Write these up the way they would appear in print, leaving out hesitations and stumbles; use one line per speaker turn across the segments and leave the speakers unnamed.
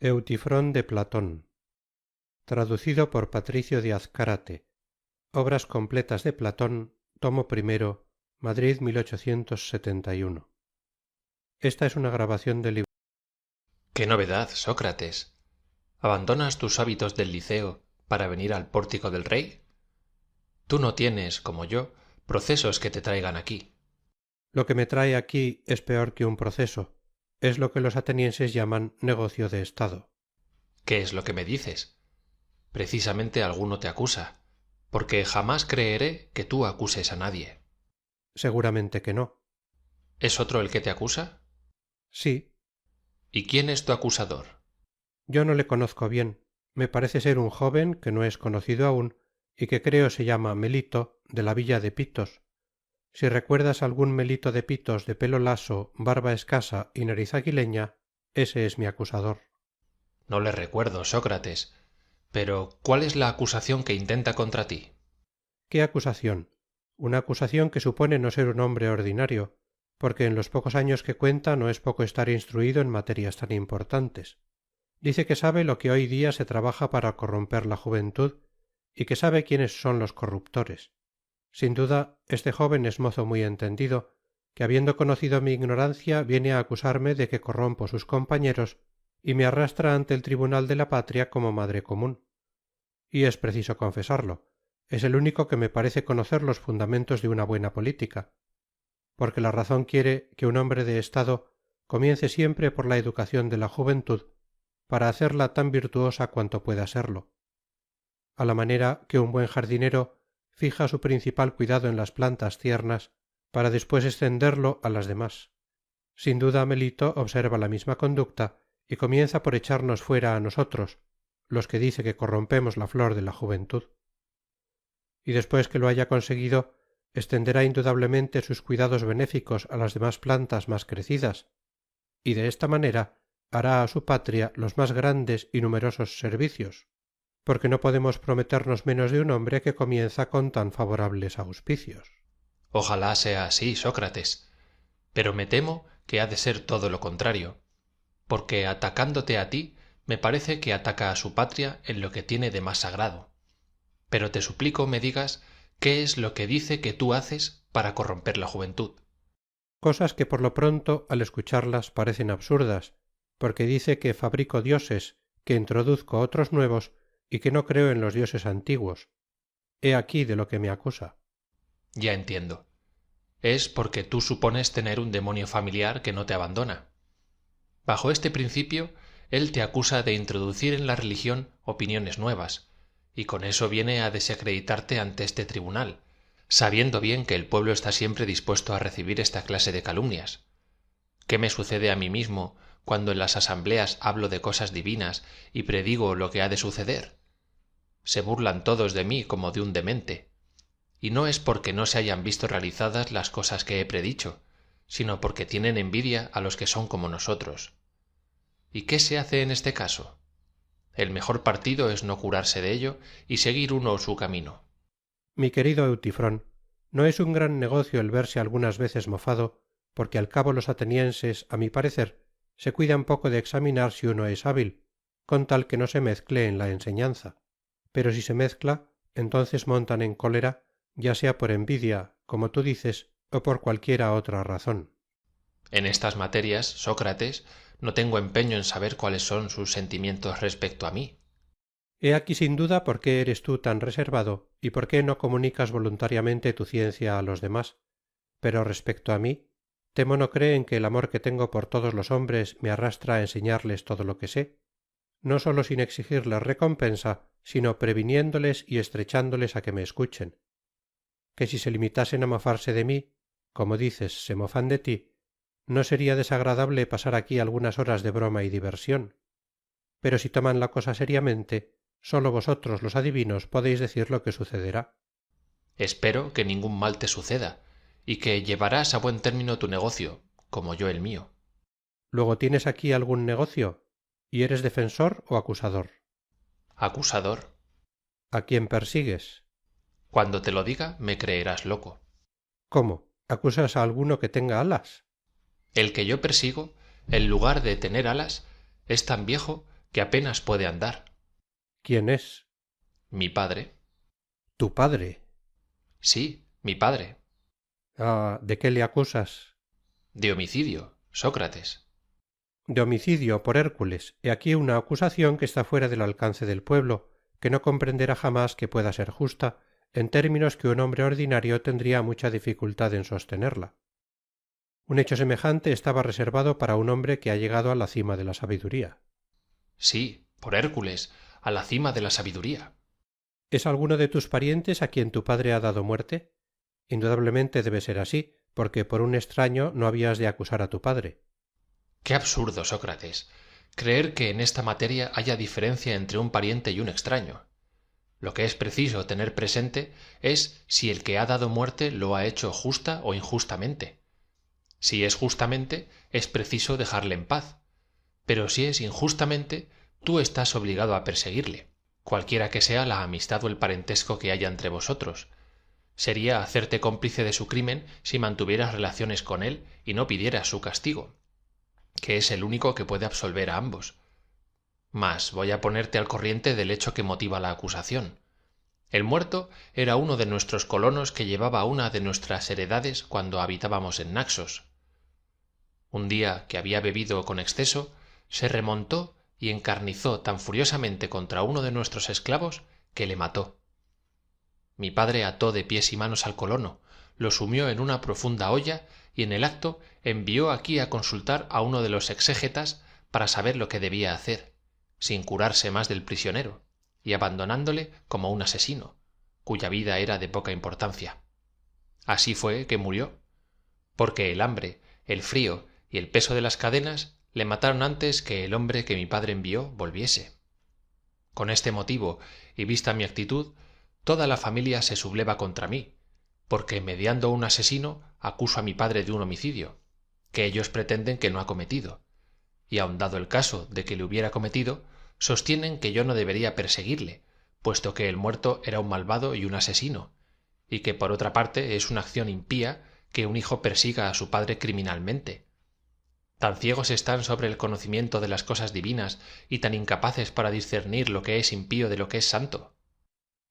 Eutifrón de Platón. Traducido por Patricio de Azcárate. Obras completas de Platón, tomo primero, Madrid 1871. Esta es una grabación del libro.
¡Qué novedad, Sócrates! ¿Abandonas tus hábitos del liceo para venir al pórtico del rey? Tú no tienes, como yo, procesos que te traigan aquí.
Lo que me trae aquí es peor que un proceso. Es lo que los atenienses llaman negocio de Estado.
¿Qué es lo que me dices? Precisamente alguno te acusa, porque jamás creeré que tú acuses a nadie.
Seguramente que no.
¿Es otro el que te acusa?
Sí.
¿Y quién es tu acusador?
Yo no le conozco bien. Me parece ser un joven que no es conocido aún y que creo se llama Melito, de la villa de Pitos. Si recuerdas algún Melito de Pitos de pelo laso, barba escasa y nariz aguileña, ese es mi acusador.
No le recuerdo, Sócrates. Pero, ¿cuál es la acusación que intenta contra ti?
¿Qué acusación? Una acusación que supone no ser un hombre ordinario, porque en los pocos años que cuenta no es poco estar instruido en materias tan importantes. Dice que sabe lo que hoy día se trabaja para corromper la juventud y que sabe quiénes son los corruptores. Sin duda, este joven es mozo muy entendido, que habiendo conocido mi ignorancia viene a acusarme de que corrompo sus compañeros y me arrastra ante el tribunal de la patria como madre común. Y es preciso confesarlo, es el único que me parece conocer los fundamentos de una buena política, porque la razón quiere que un hombre de Estado comience siempre por la educación de la juventud para hacerla tan virtuosa cuanto pueda serlo, a la manera que un buen jardinero fija su principal cuidado en las plantas tiernas para después extenderlo a las demás. Sin duda Melito observa la misma conducta y comienza por echarnos fuera a nosotros, los que dice que corrompemos la flor de la juventud. Y después que lo haya conseguido, extenderá indudablemente sus cuidados benéficos a las demás plantas más crecidas, y de esta manera hará a su patria los más grandes y numerosos servicios, porque no podemos prometernos menos de un hombre que comienza con tan favorables auspicios.
Ojalá sea así, Sócrates. Pero me temo que ha de ser todo lo contrario, porque atacándote a ti, me parece que ataca a su patria en lo que tiene de más sagrado. Pero te suplico me digas qué es lo que dice que tú haces para corromper la juventud.
Cosas que por lo pronto al escucharlas parecen absurdas, porque dice que fabrico dioses, que introduzco otros nuevos y que no creo en los dioses antiguos. He aquí de lo que me acusa.
Ya entiendo. Es porque tú supones tener un demonio familiar que no te abandona. Bajo este principio, él te acusa de introducir en la religión opiniones nuevas, y con eso viene a desacreditarte ante este tribunal, sabiendo bien que el pueblo está siempre dispuesto a recibir esta clase de calumnias. ¿Qué me sucede a mí mismo cuando en las asambleas hablo de cosas divinas y predigo lo que ha de suceder? Se burlan todos de mí como de un demente. Y no es porque no se hayan visto realizadas las cosas que he predicho, sino porque tienen envidia a los que son como nosotros. ¿Y qué se hace en este caso? El mejor partido es no curarse de ello y seguir uno su camino.
Mi querido Eutifrón, no es un gran negocio el verse algunas veces mofado, porque al cabo los atenienses, a mi parecer, se cuidan poco de examinar si uno es hábil, con tal que no se mezcle en la enseñanza. Pero si se mezcla, entonces montan en cólera, ya sea por envidia, como tú dices, o por cualquiera otra razón.
En estas materias, Sócrates, no tengo empeño en saber cuáles son sus sentimientos respecto a mí.
He aquí sin duda por qué eres tú tan reservado y por qué no comunicas voluntariamente tu ciencia a los demás. Pero respecto a mí, temo no creen que el amor que tengo por todos los hombres me arrastra a enseñarles todo lo que sé, no sólo sin exigirles recompensa, sino previniéndoles y estrechándoles a que me escuchen. Que si se limitasen a mofarse de mí, como dices, se mofan de ti, no sería desagradable pasar aquí algunas horas de broma y diversión. Pero si toman la cosa seriamente, sólo vosotros los adivinos podéis decir lo que sucederá.
Espero que ningún mal te suceda, y que llevarás a buen término tu negocio, como yo el mío.
Luego tienes aquí algún negocio, y eres defensor o acusador.
Acusador.
¿A quién persigues?
Cuando te lo diga, me creerás loco.
¿Cómo? ¿Acusas a alguno que tenga alas?
El que yo persigo, en lugar de tener alas, es tan viejo que apenas puede andar.
¿Quién es?
Mi padre.
¿Tu padre?
Sí, mi padre.
Ah, ¿de qué le acusas?
De homicidio, Sócrates.
De homicidio, por Hércules. He aquí una acusación que está fuera del alcance del pueblo, que no comprenderá jamás que pueda ser justa, en términos que un hombre ordinario tendría mucha dificultad en sostenerla. Un hecho semejante estaba reservado para un hombre que ha llegado a la cima de la sabiduría.
Sí, por Hércules, a la cima de la sabiduría.
¿Es alguno de tus parientes a quien tu padre ha dado muerte? Indudablemente debe ser así, porque por un extraño no habías de acusar a tu padre.
Qué absurdo, Sócrates, creer que en esta materia haya diferencia entre un pariente y un extraño. Lo que es preciso tener presente es si el que ha dado muerte lo ha hecho justa o injustamente. Si es justamente, es preciso dejarle en paz, pero si es injustamente, tú estás obligado a perseguirle, cualquiera que sea la amistad o el parentesco que haya entre vosotros. Sería hacerte cómplice de su crimen si mantuvieras relaciones con él y no pidieras su castigo, que es el único que puede absolver a ambos. Mas voy a ponerte al corriente del hecho que motiva la acusación. El muerto era uno de nuestros colonos que llevaba una de nuestras heredades cuando habitábamos en Naxos. Un día que había bebido con exceso, se remontó y encarnizó tan furiosamente contra uno de nuestros esclavos que le mató. Mi padre ató de pies y manos al colono, lo sumió en una profunda olla y en el acto envió aquí a consultar a uno de los exégetas para saber lo que debía hacer, sin curarse más del prisionero, y abandonándole como un asesino, cuya vida era de poca importancia. Así fue que murió, porque el hambre, el frío y el peso de las cadenas le mataron antes que el hombre que mi padre envió volviese. Con este motivo, y vista mi actitud, toda la familia se subleva contra mí, porque mediando un asesino acuso a mi padre de un homicidio, que ellos pretenden que no ha cometido, y aun dado el caso de que le hubiera cometido, sostienen que yo no debería perseguirle, puesto que el muerto era un malvado y un asesino, y que por otra parte es una acción impía que un hijo persiga a su padre criminalmente. Tan ciegos están sobre el conocimiento de las cosas divinas y tan incapaces para discernir lo que es impío de lo que es santo.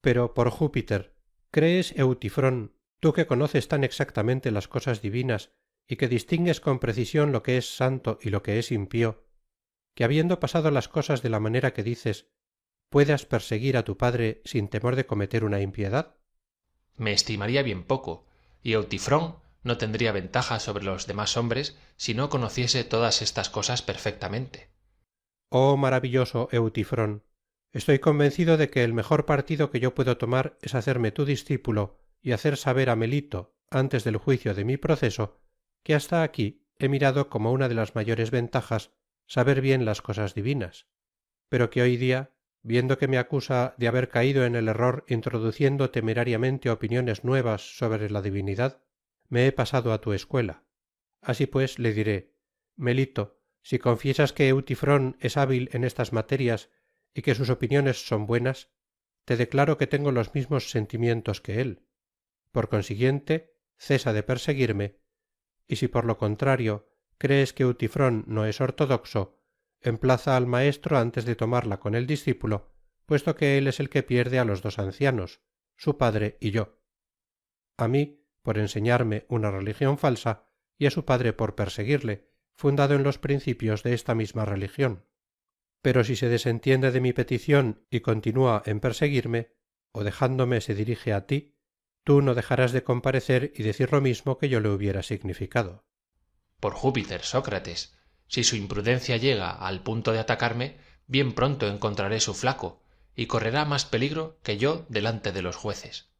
Pero, por Júpiter, ¿crees, Eutifrón, tú que conoces tan exactamente las cosas divinas y que distingues con precisión lo que es santo y lo que es impío, que habiendo pasado las cosas de la manera que dices, puedas perseguir a tu padre sin temor de cometer una impiedad?
Me estimaría bien poco, y Eutifrón no tendría ventaja sobre los demás hombres si no conociese todas estas cosas perfectamente.
Oh maravilloso Eutifrón, estoy convencido de que el mejor partido que yo puedo tomar es hacerme tu discípulo y hacer saber a Melito, antes del juicio de mi proceso, que hasta aquí he mirado como una de las mayores ventajas saber bien las cosas divinas, pero que hoy día, viendo que me acusa de haber caído en el error introduciendo temerariamente opiniones nuevas sobre la divinidad, me he pasado a tu escuela. Así pues, le diré, Melito, si confiesas que Eutifrón es hábil en estas materias y que sus opiniones son buenas, te declaro que tengo los mismos sentimientos que él. Por consiguiente, cesa de perseguirme, y si por lo contrario crees que Eutifrón no es ortodoxo, emplaza al maestro antes de tomarla con el discípulo, puesto que él es el que pierde a los dos ancianos, su padre y yo. A mí, por enseñarme una religión falsa, y a su padre por perseguirle, fundado en los principios de esta misma religión. Pero si se desentiende de mi petición y continúa en perseguirme, o dejándome se dirige a ti, tú no dejarás de comparecer y decir lo mismo que yo le hubiera significado.
Por Júpiter, Sócrates, si su imprudencia llega al punto de atacarme, bien pronto encontraré su flaco, y correrá más peligro que yo delante de los jueces.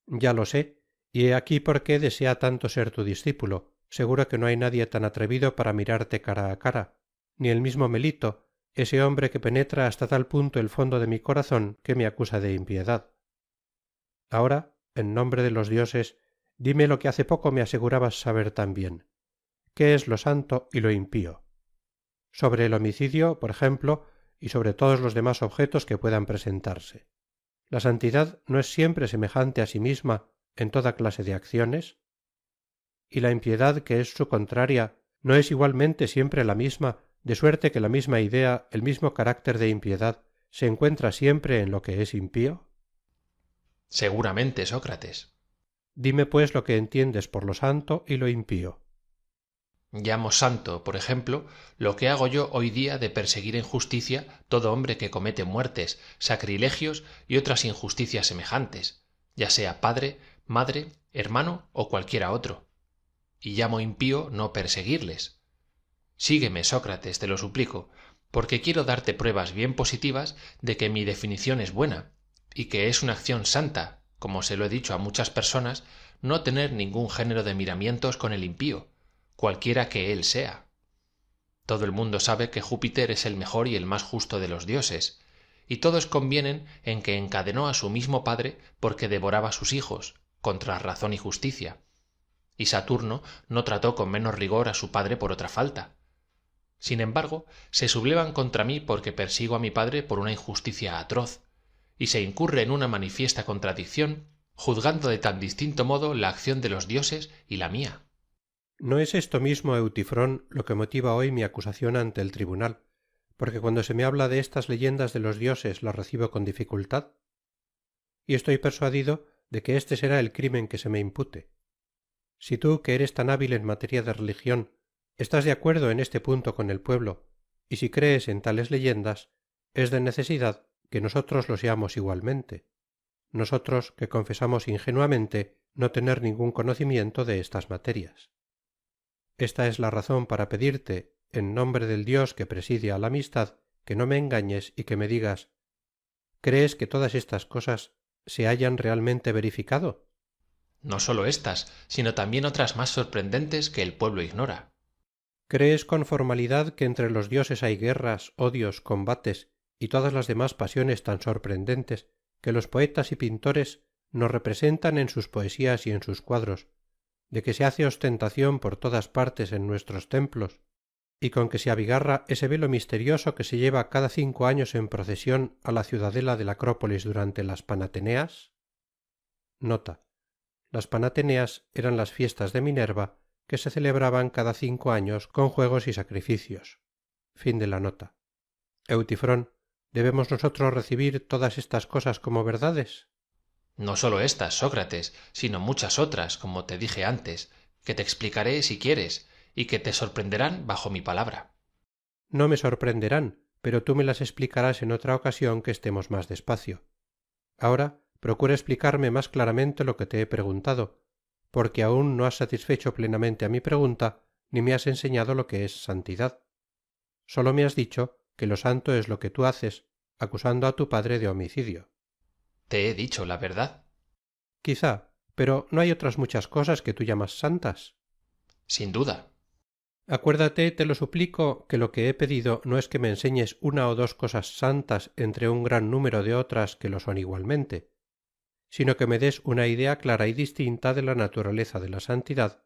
Ya lo sé, y he aquí por qué desea tanto ser tu discípulo. Seguro que no hay nadie tan atrevido para mirarte cara a cara, ni el mismo Melito, ese hombre que penetra hasta tal punto el fondo de mi corazón que me acusa de impiedad. Ahora, en nombre de los dioses, dime lo que hace poco me asegurabas saber también. ¿Qué es lo santo y lo impío? Sobre el homicidio, por ejemplo, y sobre todos los demás objetos que puedan presentarse. ¿La santidad no es siempre semejante a sí misma en toda clase de acciones? ¿Y la impiedad, que es su contraria, no es igualmente siempre la misma de suerte que la misma idea, el mismo carácter de impiedad, se encuentra siempre en lo que es impío?
Seguramente, Sócrates.
Dime pues lo que entiendes por lo santo y lo impío.
Llamo santo, por ejemplo, lo que hago yo hoy día de perseguir en justicia todo hombre que comete muertes, sacrilegios y otras injusticias semejantes, ya sea padre, madre, hermano o cualquiera otro. Y llamo impío no perseguirles. Sígueme, Sócrates, te lo suplico, porque quiero darte pruebas bien positivas de que mi definición es buena, y que es una acción santa, como se lo he dicho a muchas personas, no tener ningún género de miramientos con el impío, cualquiera que él sea. Todo el mundo sabe que Júpiter es el mejor y el más justo de los dioses, y todos convienen en que encadenó a su mismo padre porque devoraba sus hijos, contra razón y justicia, y Saturno no trató con menos rigor a su padre por otra falta. Sin embargo, se sublevan contra mí porque persigo a mi padre por una injusticia atroz, y se incurre en una manifiesta contradicción, juzgando de tan distinto modo la acción de los dioses y la mía.
¿No es esto mismo, Eutifrón, lo que motiva hoy mi acusación ante el tribunal? Porque cuando se me habla de estas leyendas de los dioses las recibo con dificultad. Y estoy persuadido de que este será el crimen que se me impute. Si tú, que eres tan hábil en materia de religión, estás de acuerdo en este punto con el pueblo, y si crees en tales leyendas, es de necesidad que nosotros lo seamos igualmente. Nosotros que confesamos ingenuamente no tener ningún conocimiento de estas materias. Esta es la razón para pedirte, en nombre del Dios que preside a la amistad, que no me engañes y que me digas, ¿crees que todas estas cosas se hayan realmente verificado?
No sólo estas, sino también otras más sorprendentes que el pueblo ignora.
¿Crees con formalidad que entre los dioses hay guerras, odios, combates y todas las demás pasiones tan sorprendentes que los poetas y pintores nos representan en sus poesías y en sus cuadros, de que se hace ostentación por todas partes en nuestros templos, y con que se abigarra ese velo misterioso que se lleva cada 5 años en procesión a la ciudadela de la Acrópolis durante las Panateneas? Nota. Las Panateneas eran las fiestas de Minerva que se celebraban cada 5 años con juegos y sacrificios. Fin de la nota. Eutifrón, ¿debemos nosotros recibir todas estas cosas como verdades?
No sólo estas, Sócrates, sino muchas otras, como te dije antes, que te explicaré si quieres, y que te sorprenderán bajo mi palabra.
No me sorprenderán, pero tú me las explicarás en otra ocasión que estemos más despacio. Ahora procura explicarme más claramente lo que te he preguntado, porque aún no has satisfecho plenamente a mi pregunta, ni me has enseñado lo que es santidad. Solo me has dicho que lo santo es lo que tú haces, acusando a tu padre de homicidio.
Te he dicho la verdad.
Quizá, pero ¿no hay otras muchas cosas que tú llamas santas?
Sin duda.
Acuérdate, te lo suplico, que lo que he pedido no es que me enseñes una o dos cosas santas entre un gran número de otras que lo son igualmente, sino que me des una idea clara y distinta de la naturaleza de la santidad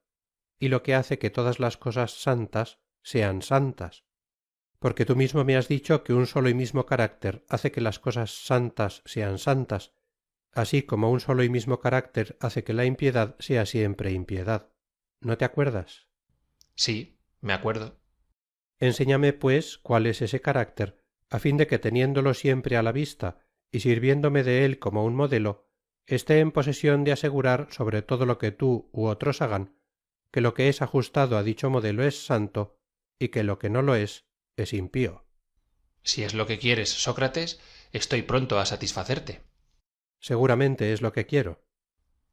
y lo que hace que todas las cosas santas sean santas. Porque tú mismo me has dicho que un solo y mismo carácter hace que las cosas santas sean santas, así como un solo y mismo carácter hace que la impiedad sea siempre impiedad. ¿No te acuerdas?
Sí, me acuerdo.
Enséñame, pues, cuál es ese carácter, a fin de que teniéndolo siempre a la vista y sirviéndome de él como un modelo, esté en posesión de asegurar sobre todo lo que tú u otros hagan, que lo que es ajustado a dicho modelo es santo y que lo que no lo es impío.
Si es lo que quieres, Sócrates, estoy pronto a satisfacerte.
Seguramente es lo que quiero.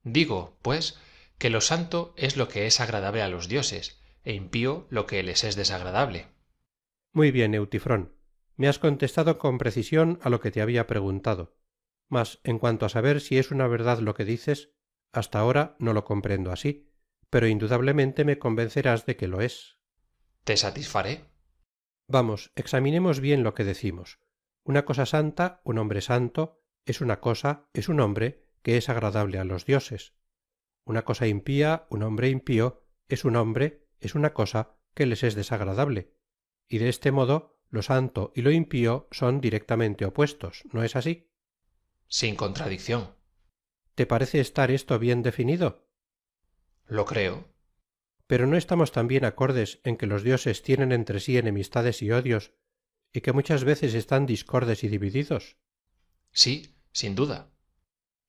Digo, pues, que lo santo es lo que es agradable a los dioses, e impío lo que les es desagradable.
Muy bien, Eutifrón. Me has contestado con precisión a lo que te había preguntado. Mas, en cuanto a saber si es una verdad lo que dices, hasta ahora no lo comprendo así, pero indudablemente me convencerás de que lo es.
¿Te satisfaré?
Vamos, examinemos bien lo que decimos. Una cosa santa, un hombre santo, es una cosa, es un hombre, que es agradable a los dioses. Una cosa impía, un hombre impío, es un hombre, es una cosa, que les es desagradable. Y de este modo, lo santo y lo impío son directamente opuestos, ¿no es así?
Sin contradicción.
¿Te parece estar esto bien definido?
Lo creo.
Pero no estamos también acordes en que los dioses tienen entre sí enemistades y odios, y que muchas veces están discordes y divididos.
Sí, sin duda.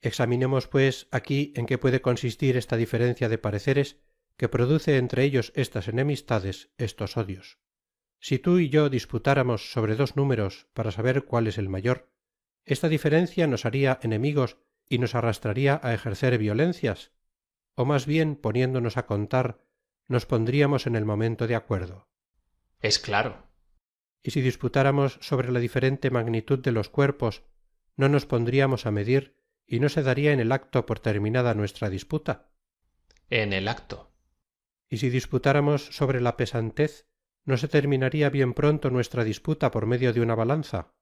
Examinemos, pues, aquí en qué puede consistir esta diferencia de pareceres que produce entre ellos estas enemistades, estos odios. Si tú y yo disputáramos sobre dos números para saber cuál es el mayor, esta diferencia nos haría enemigos y nos arrastraría a ejercer violencias, o más bien, poniéndonos a contar, nos pondríamos en el momento de acuerdo.
Es claro.
Y si disputáramos sobre la diferente magnitud de los cuerpos, no nos pondríamos a medir y no se daría en el acto por terminada nuestra disputa.
En el acto.
Y si disputáramos sobre la pesantez, ¿no se terminaría bien pronto nuestra disputa por medio de una balanza?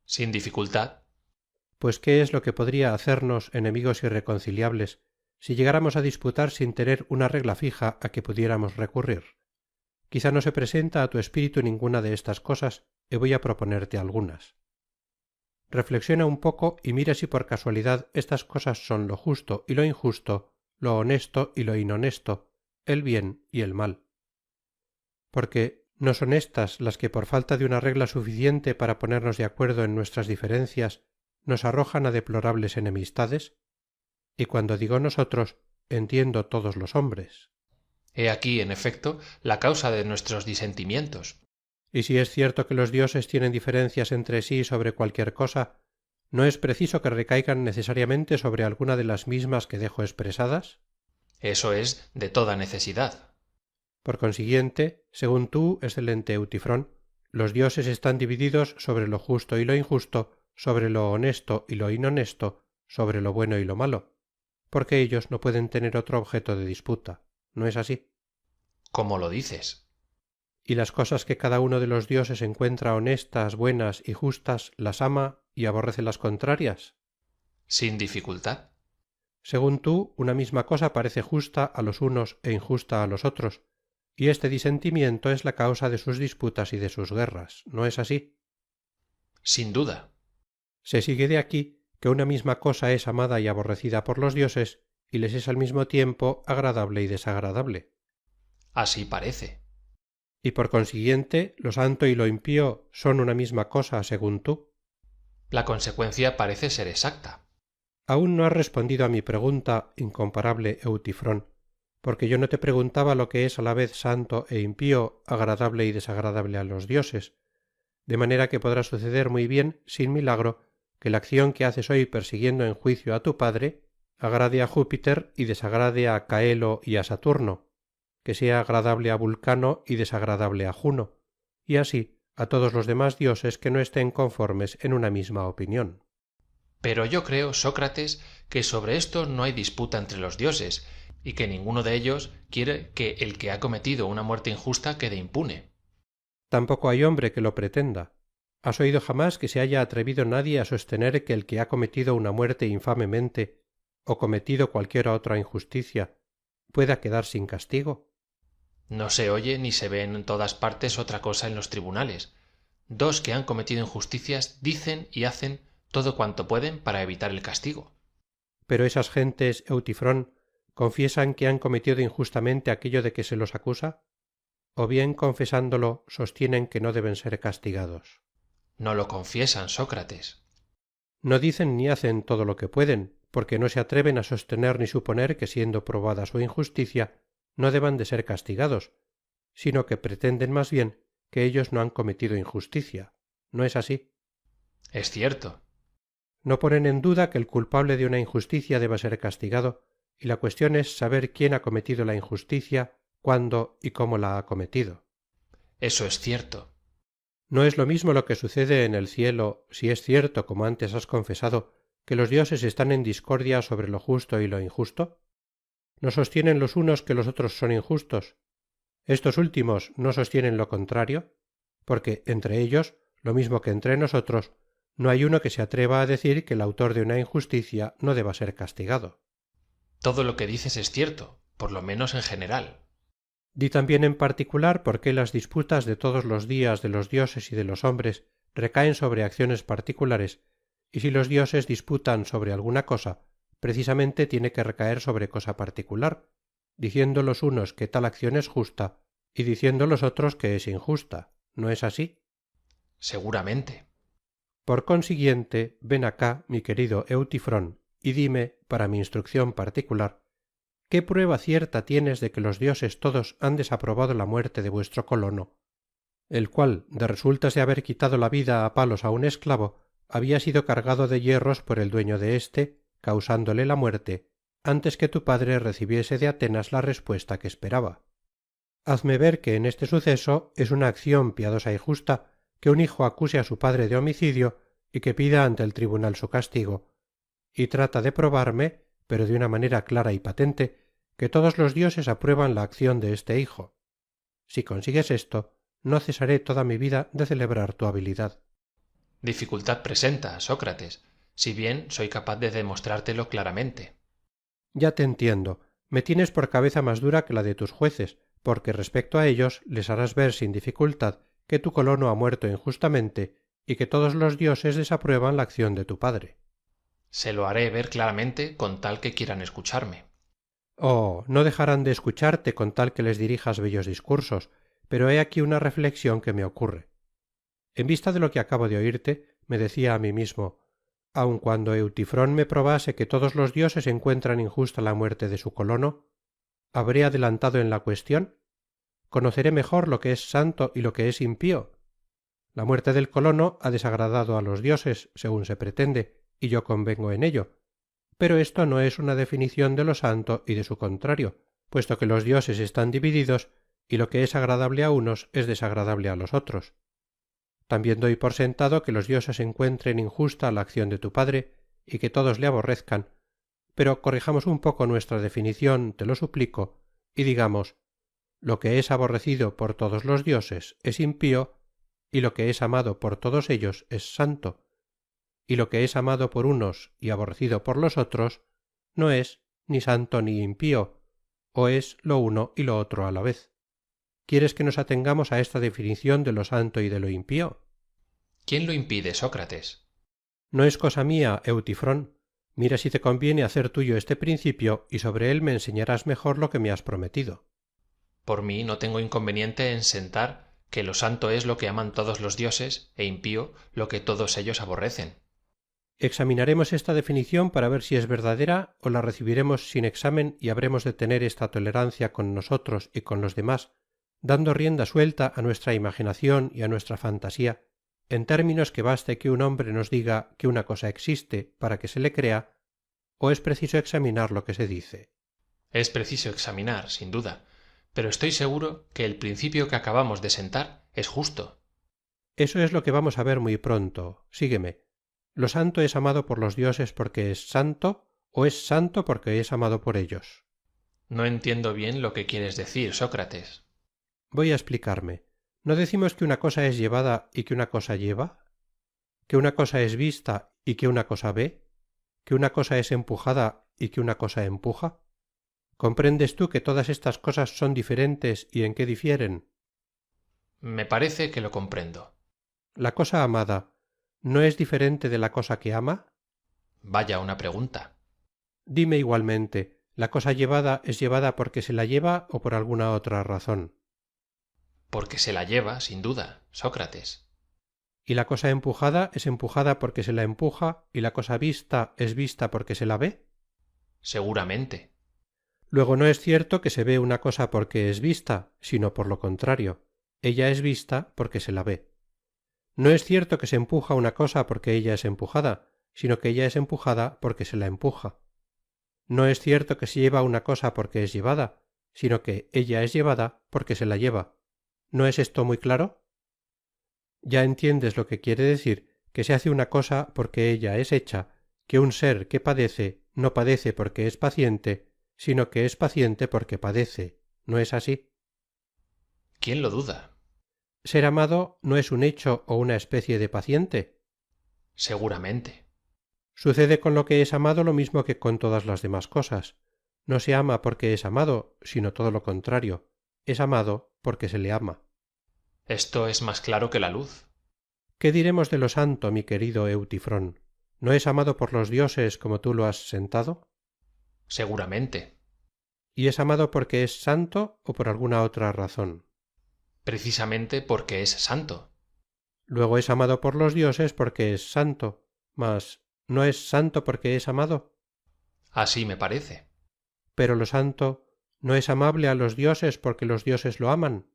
Sin dificultad.
Pues ¿qué es lo que podría hacernos enemigos irreconciliables si llegáramos a disputar sin tener una regla fija a que pudiéramos recurrir? Quizá no se presenta a tu espíritu ninguna de estas cosas, y voy a proponerte algunas. Reflexiona un poco y mira si por casualidad estas cosas son lo justo y lo injusto, lo honesto y lo inhonesto, el bien y el mal. Porque ¿no son estas las que por falta de una regla suficiente para ponernos de acuerdo en nuestras diferencias nos arrojan a deplorables enemistades? Y cuando digo nosotros, entiendo todos los hombres.
He aquí, en efecto, la causa de nuestros disentimientos.
Y si es cierto que los dioses tienen diferencias entre sí sobre cualquier cosa, ¿no es preciso que recaigan necesariamente sobre alguna de las mismas que dejo expresadas?
Eso es de toda necesidad.
Por consiguiente, según tú, excelente Eutifrón, los dioses están divididos sobre lo justo y lo injusto, sobre lo honesto y lo inhonesto, sobre lo bueno y lo malo, porque ellos no pueden tener otro objeto de disputa. ¿No es así?
¿Cómo lo dices?
Y las cosas que cada uno de los dioses encuentra honestas, buenas y justas, las ama y aborrece las contrarias.
Sin dificultad.
Según tú, una misma cosa parece justa a los unos e injusta a los otros, y este disentimiento es la causa de sus disputas y de sus guerras. ¿No es así?
Sin duda.
Se sigue de aquí que una misma cosa es amada y aborrecida por los dioses, y les es al mismo tiempo agradable y desagradable.
Así parece.
Y por consiguiente, lo santo y lo impío son una misma cosa, según tú.
La consecuencia parece ser exacta.
Aún no has respondido a mi pregunta, incomparable Eutifrón, porque yo no te preguntaba lo que es a la vez santo e impío, agradable y desagradable a los dioses, de manera que podrá suceder muy bien, sin milagro, que la acción que haces hoy persiguiendo en juicio a tu padre, agrade a Júpiter y desagrade a Caelo y a Saturno, que sea agradable a Vulcano y desagradable a Juno, y así a todos los demás dioses que no estén conformes en una misma opinión.
Pero yo creo, Sócrates, que sobre esto no hay disputa entre los dioses, y que ninguno de ellos quiere que el que ha cometido una muerte injusta quede impune.
Tampoco hay hombre que lo pretenda. ¿Has oído jamás que se haya atrevido nadie a sostener que el que ha cometido una muerte infamemente, o cometido cualquier otra injusticia, pueda quedar sin castigo?
No se oye ni se ve en todas partes otra cosa en los tribunales. Dos que han cometido injusticias dicen y hacen todo cuanto pueden para evitar el castigo.
Pero esas gentes, Eutifrón, ¿confiesan que han cometido injustamente aquello de que se los acusa? ¿O bien, confesándolo, sostienen que no deben ser castigados?
No lo confiesan, Sócrates.
No dicen ni hacen todo lo que pueden, porque no se atreven a sostener ni suponer que siendo probada su injusticia, no deban de ser castigados, sino que pretenden más bien que ellos no han cometido injusticia. ¿No es así?
Es cierto.
No ponen en duda que el culpable de una injusticia deba ser castigado, y la cuestión es saber quién ha cometido la injusticia, cuándo y cómo la ha cometido.
Eso es cierto.
¿No es lo mismo lo que sucede en el cielo, si es cierto, como antes has confesado, que los dioses están en discordia sobre lo justo y lo injusto? ¿No sostienen los unos que los otros son injustos? ¿Estos últimos no sostienen lo contrario? Porque entre ellos, lo mismo que entre nosotros, no hay uno que se atreva a decir que el autor de una injusticia no deba ser castigado.
Todo lo que dices es cierto, por lo menos en general.
Di también en particular por qué las disputas de todos los días de los dioses y de los hombres recaen sobre acciones particulares, y si los dioses disputan sobre alguna cosa, precisamente tiene que recaer sobre cosa particular, diciendo los unos que tal acción es justa y diciendo los otros que es injusta. ¿No es así?
Seguramente.
Por consiguiente, ven acá, mi querido Eutifrón, y dime, para mi instrucción particular, ¿qué prueba cierta tienes de que los dioses todos han desaprobado la muerte de vuestro colono, el cual, de resultas de haber quitado la vida a palos a un esclavo, había sido cargado de hierros por el dueño de éste, causándole la muerte, antes que tu padre recibiese de Atenas la respuesta que esperaba? Hazme ver que en este suceso es una acción piadosa y justa que un hijo acuse a su padre de homicidio y que pida ante el tribunal su castigo, y trata de probarme, pero de una manera clara y patente, que todos los dioses aprueban la acción de este hijo. Si consigues esto, no cesaré toda mi vida de celebrar tu habilidad.
Dificultad presenta, Sócrates, si bien soy capaz de demostrártelo claramente.
Ya te entiendo. Me tienes por cabeza más dura que la de tus jueces, porque respecto a ellos les harás ver sin dificultad que tu colono ha muerto injustamente y que todos los dioses desaprueban la acción de tu padre.
Se lo haré ver claramente con tal que quieran escucharme.
Oh, no dejarán de escucharte con tal que les dirijas bellos discursos, pero he aquí una reflexión que me ocurre. En vista de lo que acabo de oírte, me decía a mí mismo, aun cuando Eutifrón me probase que todos los dioses encuentran injusta la muerte de su colono, ¿habré adelantado en la cuestión? ¿Conoceré mejor lo que es santo y lo que es impío? La muerte del colono ha desagradado a los dioses, según se pretende, y yo convengo en ello. Pero esto no es una definición de lo santo y de su contrario, puesto que los dioses están divididos y lo que es agradable a unos es desagradable a los otros. También doy por sentado que los dioses encuentren injusta la acción de tu padre y que todos le aborrezcan, pero corrijamos un poco nuestra definición, te lo suplico, y digamos, lo que es aborrecido por todos los dioses es impío, y lo que es amado por todos ellos es santo, y lo que es amado por unos y aborrecido por los otros no es ni santo ni impío, o es lo uno y lo otro a la vez. ¿Quieres que nos atengamos a esta definición de lo santo y de lo impío?
¿Quién lo impide, Sócrates?
No es cosa mía, Eutifrón. Mira si te conviene hacer tuyo este principio y sobre él me enseñarás mejor lo que me has prometido.
Por mí no tengo inconveniente en sentar que lo santo es lo que aman todos los dioses e impío lo que todos ellos aborrecen.
Examinaremos esta definición para ver si es verdadera o la recibiremos sin examen y habremos de tener esta tolerancia con nosotros y con los demás, dando rienda suelta a nuestra imaginación y a nuestra fantasía, en términos que baste que un hombre nos diga que una cosa existe para que se le crea, o es preciso examinar lo que se dice.
Es preciso examinar, sin duda, pero estoy seguro que el principio que acabamos de sentar es justo.
Eso es lo que vamos a ver muy pronto. Sígueme. ¿Lo santo es amado por los dioses porque es santo, o es santo porque es amado por ellos?
No entiendo bien lo que quieres decir, Sócrates.
Voy a explicarme. ¿No decimos que una cosa es llevada y que una cosa lleva? ¿Que una cosa es vista y que una cosa ve? ¿Que una cosa es empujada y que una cosa empuja? ¿Comprendes tú que todas estas cosas son diferentes y en qué difieren?
Me parece que lo comprendo.
La cosa amada, ¿no es diferente de la cosa que ama?
Vaya una pregunta.
Dime igualmente, ¿la cosa llevada es llevada porque se la lleva o por alguna otra razón?
Porque se la lleva, sin duda, Sócrates.
¿Y la cosa empujada es empujada porque se la empuja y la cosa vista es vista porque se la ve?
Seguramente.
Luego no es cierto que se ve una cosa porque es vista, sino por lo contrario. Ella es vista porque se la ve. No es cierto que se empuja una cosa porque ella es empujada, sino que ella es empujada porque se la empuja. No es cierto que se lleva una cosa porque es llevada, sino que ella es llevada porque se la lleva. ¿No es esto muy claro? Ya entiendes lo que quiere decir que se hace una cosa porque ella es hecha, que un ser que padece no padece porque es paciente, sino que es paciente porque padece. ¿No es así?
¿Quién lo duda?
¿Ser amado no es un hecho o una especie de paciente?
Seguramente.
Sucede con lo que es amado lo mismo que con todas las demás cosas. No se ama porque es amado, sino todo lo contrario. Es amado porque se le ama.
Esto es más claro que la luz.
¿Qué diremos de lo santo, mi querido Eutifrón? ¿No es amado por los dioses como tú lo has sentado?
Seguramente.
¿Y es amado porque es santo o por alguna otra razón?
Precisamente porque es santo.
Luego es amado por los dioses porque es santo, mas ¿no es santo porque es amado?
Así me parece.
Pero lo santo ¿no es amable a los dioses porque los dioses lo aman?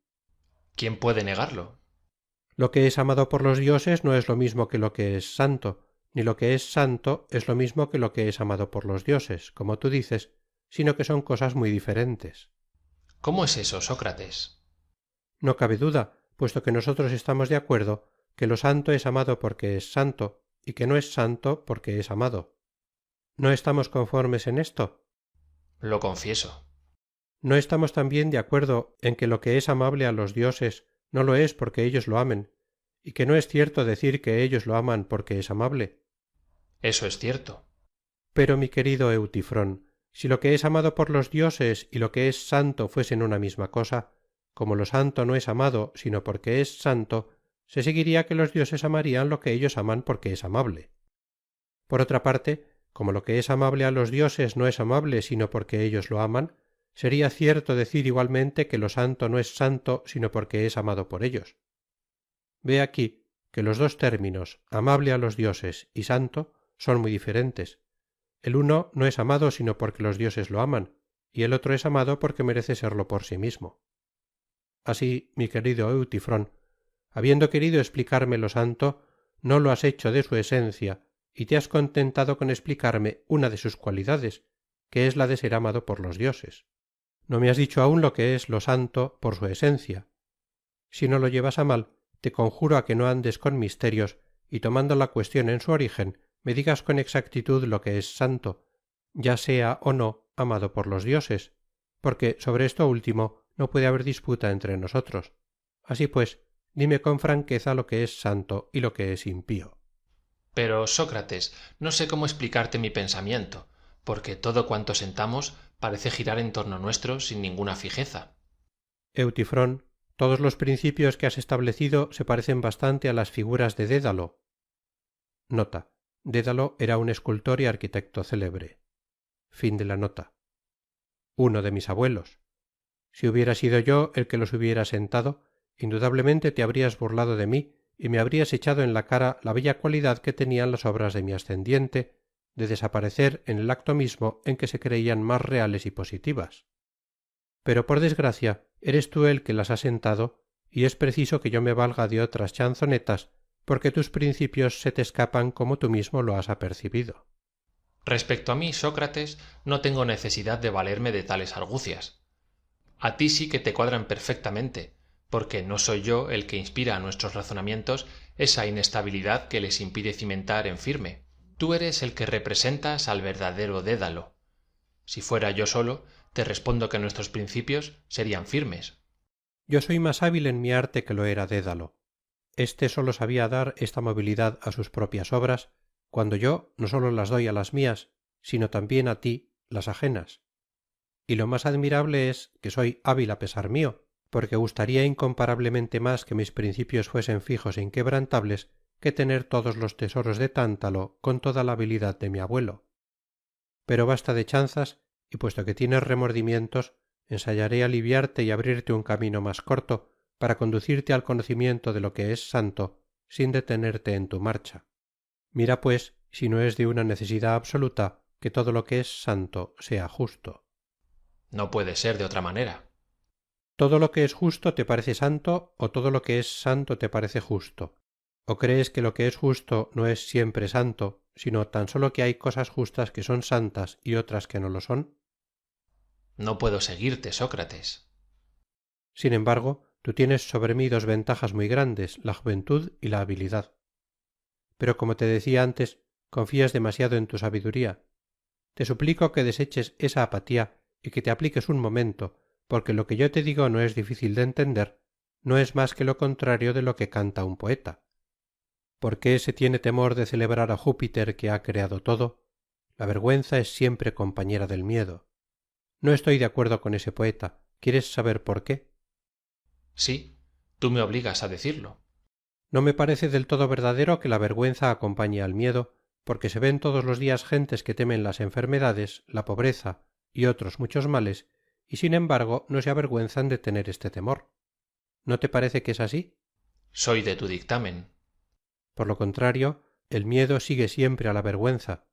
¿Quién puede negarlo?
Lo que es amado por los dioses no es lo mismo que lo que es santo, ni lo que es santo es lo mismo que lo que es amado por los dioses, como tú dices, sino que son cosas muy diferentes.
¿Cómo es eso, Sócrates?
No cabe duda, puesto que nosotros estamos de acuerdo que lo santo es amado porque es santo, y que no es santo porque es amado. ¿No estamos conformes en esto?
Lo confieso.
¿No estamos también de acuerdo en que lo que es amable a los dioses no lo es porque ellos lo amen, y que no es cierto decir que ellos lo aman porque es amable?
Eso es cierto.
Pero, mi querido Eutifrón, si lo que es amado por los dioses y lo que es santo fuesen una misma cosa, como lo santo no es amado sino porque es santo, se seguiría que los dioses amarían lo que ellos aman porque es amable. Por otra parte, como lo que es amable a los dioses no es amable sino porque ellos lo aman, sería cierto decir igualmente que lo santo no es santo sino porque es amado por ellos. Ve aquí que los dos términos, amable a los dioses y santo, son muy diferentes. El uno no es amado sino porque los dioses lo aman, y el otro es amado porque merece serlo por sí mismo. Así, mi querido Eutifrón, habiendo querido explicarme lo santo, no lo has hecho de su esencia, y te has contentado con explicarme una de sus cualidades, que es la de ser amado por los dioses. No me has dicho aún lo que es lo santo por su esencia. Si no lo llevas a mal, te conjuro a que no andes con misterios, y tomando la cuestión en su origen, me digas con exactitud lo que es santo, ya sea o no amado por los dioses, porque sobre esto último no puede haber disputa entre nosotros. Así pues, dime con franqueza lo que es santo y lo que es impío.
Pero, Sócrates, no sé cómo explicarte mi pensamiento, porque todo cuanto sentamos parece girar en torno nuestro sin ninguna fijeza.
Eutifrón, todos los principios que has establecido se parecen bastante a las figuras de Dédalo. Nota. Dédalo era un escultor y arquitecto célebre. Fin de la nota. Uno de mis abuelos. Si hubiera sido yo el que los hubiera sentado, indudablemente te habrías burlado de mí y me habrías echado en la cara la bella cualidad que tenían las obras de mi ascendiente, de desaparecer en el acto mismo en que se creían más reales y positivas. Pero por desgracia, eres tú el que las has sentado, y es preciso que yo me valga de otras chanzonetas, porque tus principios se te escapan como tú mismo lo has apercibido.
Respecto a mí, Sócrates, no tengo necesidad de valerme de tales argucias. A ti sí que te cuadran perfectamente, porque no soy yo el que inspira a nuestros razonamientos esa inestabilidad que les impide cimentar en firme. Tú eres el que representas al verdadero Dédalo. Si fuera yo solo, te respondo que nuestros principios serían firmes.
Yo soy más hábil en mi arte que lo era Dédalo. Este solo sabía dar esta movilidad a sus propias obras, cuando yo no solo las doy a las mías, sino también a ti las ajenas. Y lo más admirable es que soy hábil a pesar mío, porque gustaría incomparablemente más que mis principios fuesen fijos e inquebrantables que tener todos los tesoros de Tántalo con toda la habilidad de mi abuelo. Pero basta de chanzas, y puesto que tienes remordimientos, ensayaré aliviarte y abrirte un camino más corto para conducirte al conocimiento de lo que es santo, sin detenerte en tu marcha. Mira, pues, si no es de una necesidad absoluta que todo lo que es santo sea justo.
No puede ser de otra manera.
¿Todo lo que es justo te parece santo o todo lo que es santo te parece justo? ¿O crees que lo que es justo no es siempre santo, sino tan solo que hay cosas justas que son santas y otras que no lo son?
No puedo seguirte, Sócrates.
Sin embargo, tú tienes sobre mí dos ventajas muy grandes, la juventud y la habilidad. Pero como te decía antes, confías demasiado en tu sabiduría. Te suplico que deseches esa apatía y que te apliques un momento, porque lo que yo te digo no es difícil de entender, no es más que lo contrario de lo que canta un poeta. ¿Por qué se tiene temor de celebrar a Júpiter que ha creado todo? La vergüenza es siempre compañera del miedo. No estoy de acuerdo con ese poeta. ¿Quieres saber por qué?
Sí, tú me obligas a decirlo.
No me parece del todo verdadero que la vergüenza acompañe al miedo, porque se ven todos los días gentes que temen las enfermedades, la pobreza y otros muchos males, y sin embargo no se avergüenzan de tener este temor. ¿No te parece que es así?
Soy de tu dictamen.
Por lo contrario, el miedo sigue siempre a la vergüenza.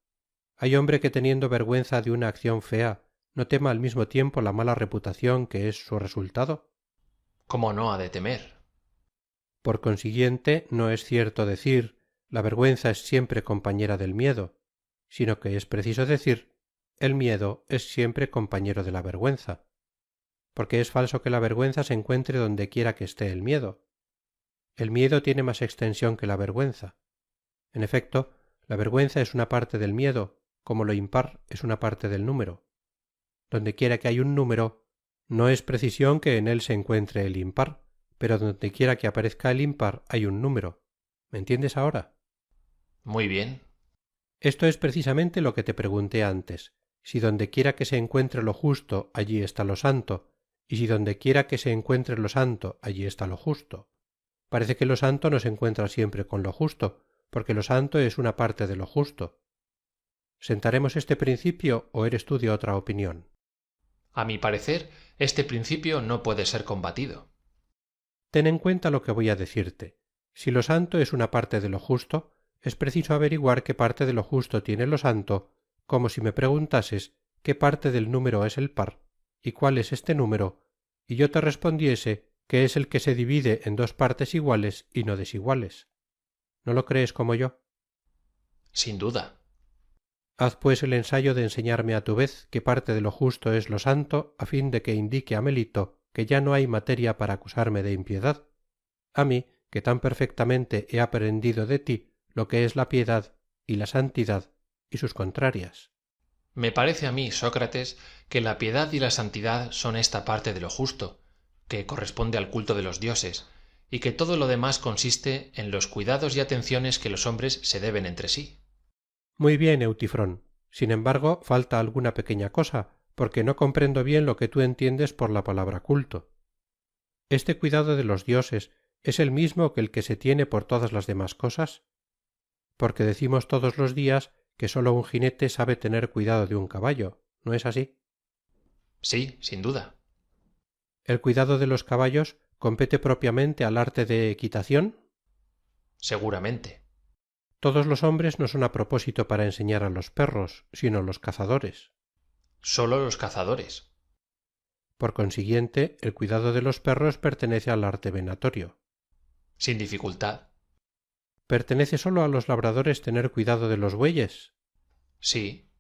¿Hay hombre que teniendo vergüenza de una acción fea no tema al mismo tiempo la mala reputación que es su resultado?
¿Cómo no ha de temer?
Por consiguiente, no es cierto decir la vergüenza es siempre compañera del miedo, sino que es preciso decir el miedo es siempre compañero de la vergüenza, porque es falso que la vergüenza se encuentre donde quiera que esté el miedo. El miedo tiene más extensión que la vergüenza. En efecto, la vergüenza es una parte del miedo, como lo impar es una parte del número. Donde quiera que hay un número, no es precisión que en él se encuentre el impar, pero donde quiera que aparezca el impar hay un número. ¿Me entiendes ahora?
Muy bien.
Esto es precisamente lo que te pregunté antes. Si donde quiera que se encuentre lo justo, allí está lo santo, y si donde quiera que se encuentre lo santo, allí está lo justo. Parece que lo santo no se encuentra siempre con lo justo, porque lo santo es una parte de lo justo. ¿Sentaremos este principio o eres tú de otra opinión?
A mi parecer, este principio no puede ser combatido.
Ten en cuenta lo que voy a decirte. Si lo santo es una parte de lo justo, es preciso averiguar qué parte de lo justo tiene lo santo, como si me preguntases qué parte del número es el par, y cuál es este número, y yo te respondiese que es el que se divide en dos partes iguales y no desiguales. ¿No lo crees como yo?
Sin duda.
Haz pues el ensayo de enseñarme a tu vez qué parte de lo justo es lo santo, a fin de que indique a Melito que ya no hay materia para acusarme de impiedad. A mí, que tan perfectamente he aprendido de ti lo que es la piedad y la santidad y sus contrarias.
Me parece a mí, Sócrates, que la piedad y la santidad son esta parte de lo justo, que corresponde al culto de los dioses, y que todo lo demás consiste en los cuidados y atenciones que los hombres se deben entre sí.
Muy bien, Eutifrón. Sin embargo, falta alguna pequeña cosa, porque no comprendo bien lo que tú entiendes por la palabra culto. ¿Este cuidado de los dioses es el mismo que el que se tiene por todas las demás cosas? Porque decimos todos los días que sólo un jinete sabe tener cuidado de un caballo, ¿no es así?
Sí, sin duda.
¿El cuidado de los caballos compete propiamente al arte de equitación?
Seguramente.
Todos los hombres no son a propósito para enseñar a los perros, sino los cazadores.
Solo los cazadores.
Por consiguiente, el cuidado de los perros pertenece al arte venatorio.
Sin dificultad.
¿Pertenece solo a los labradores tener cuidado de los bueyes?
Sí.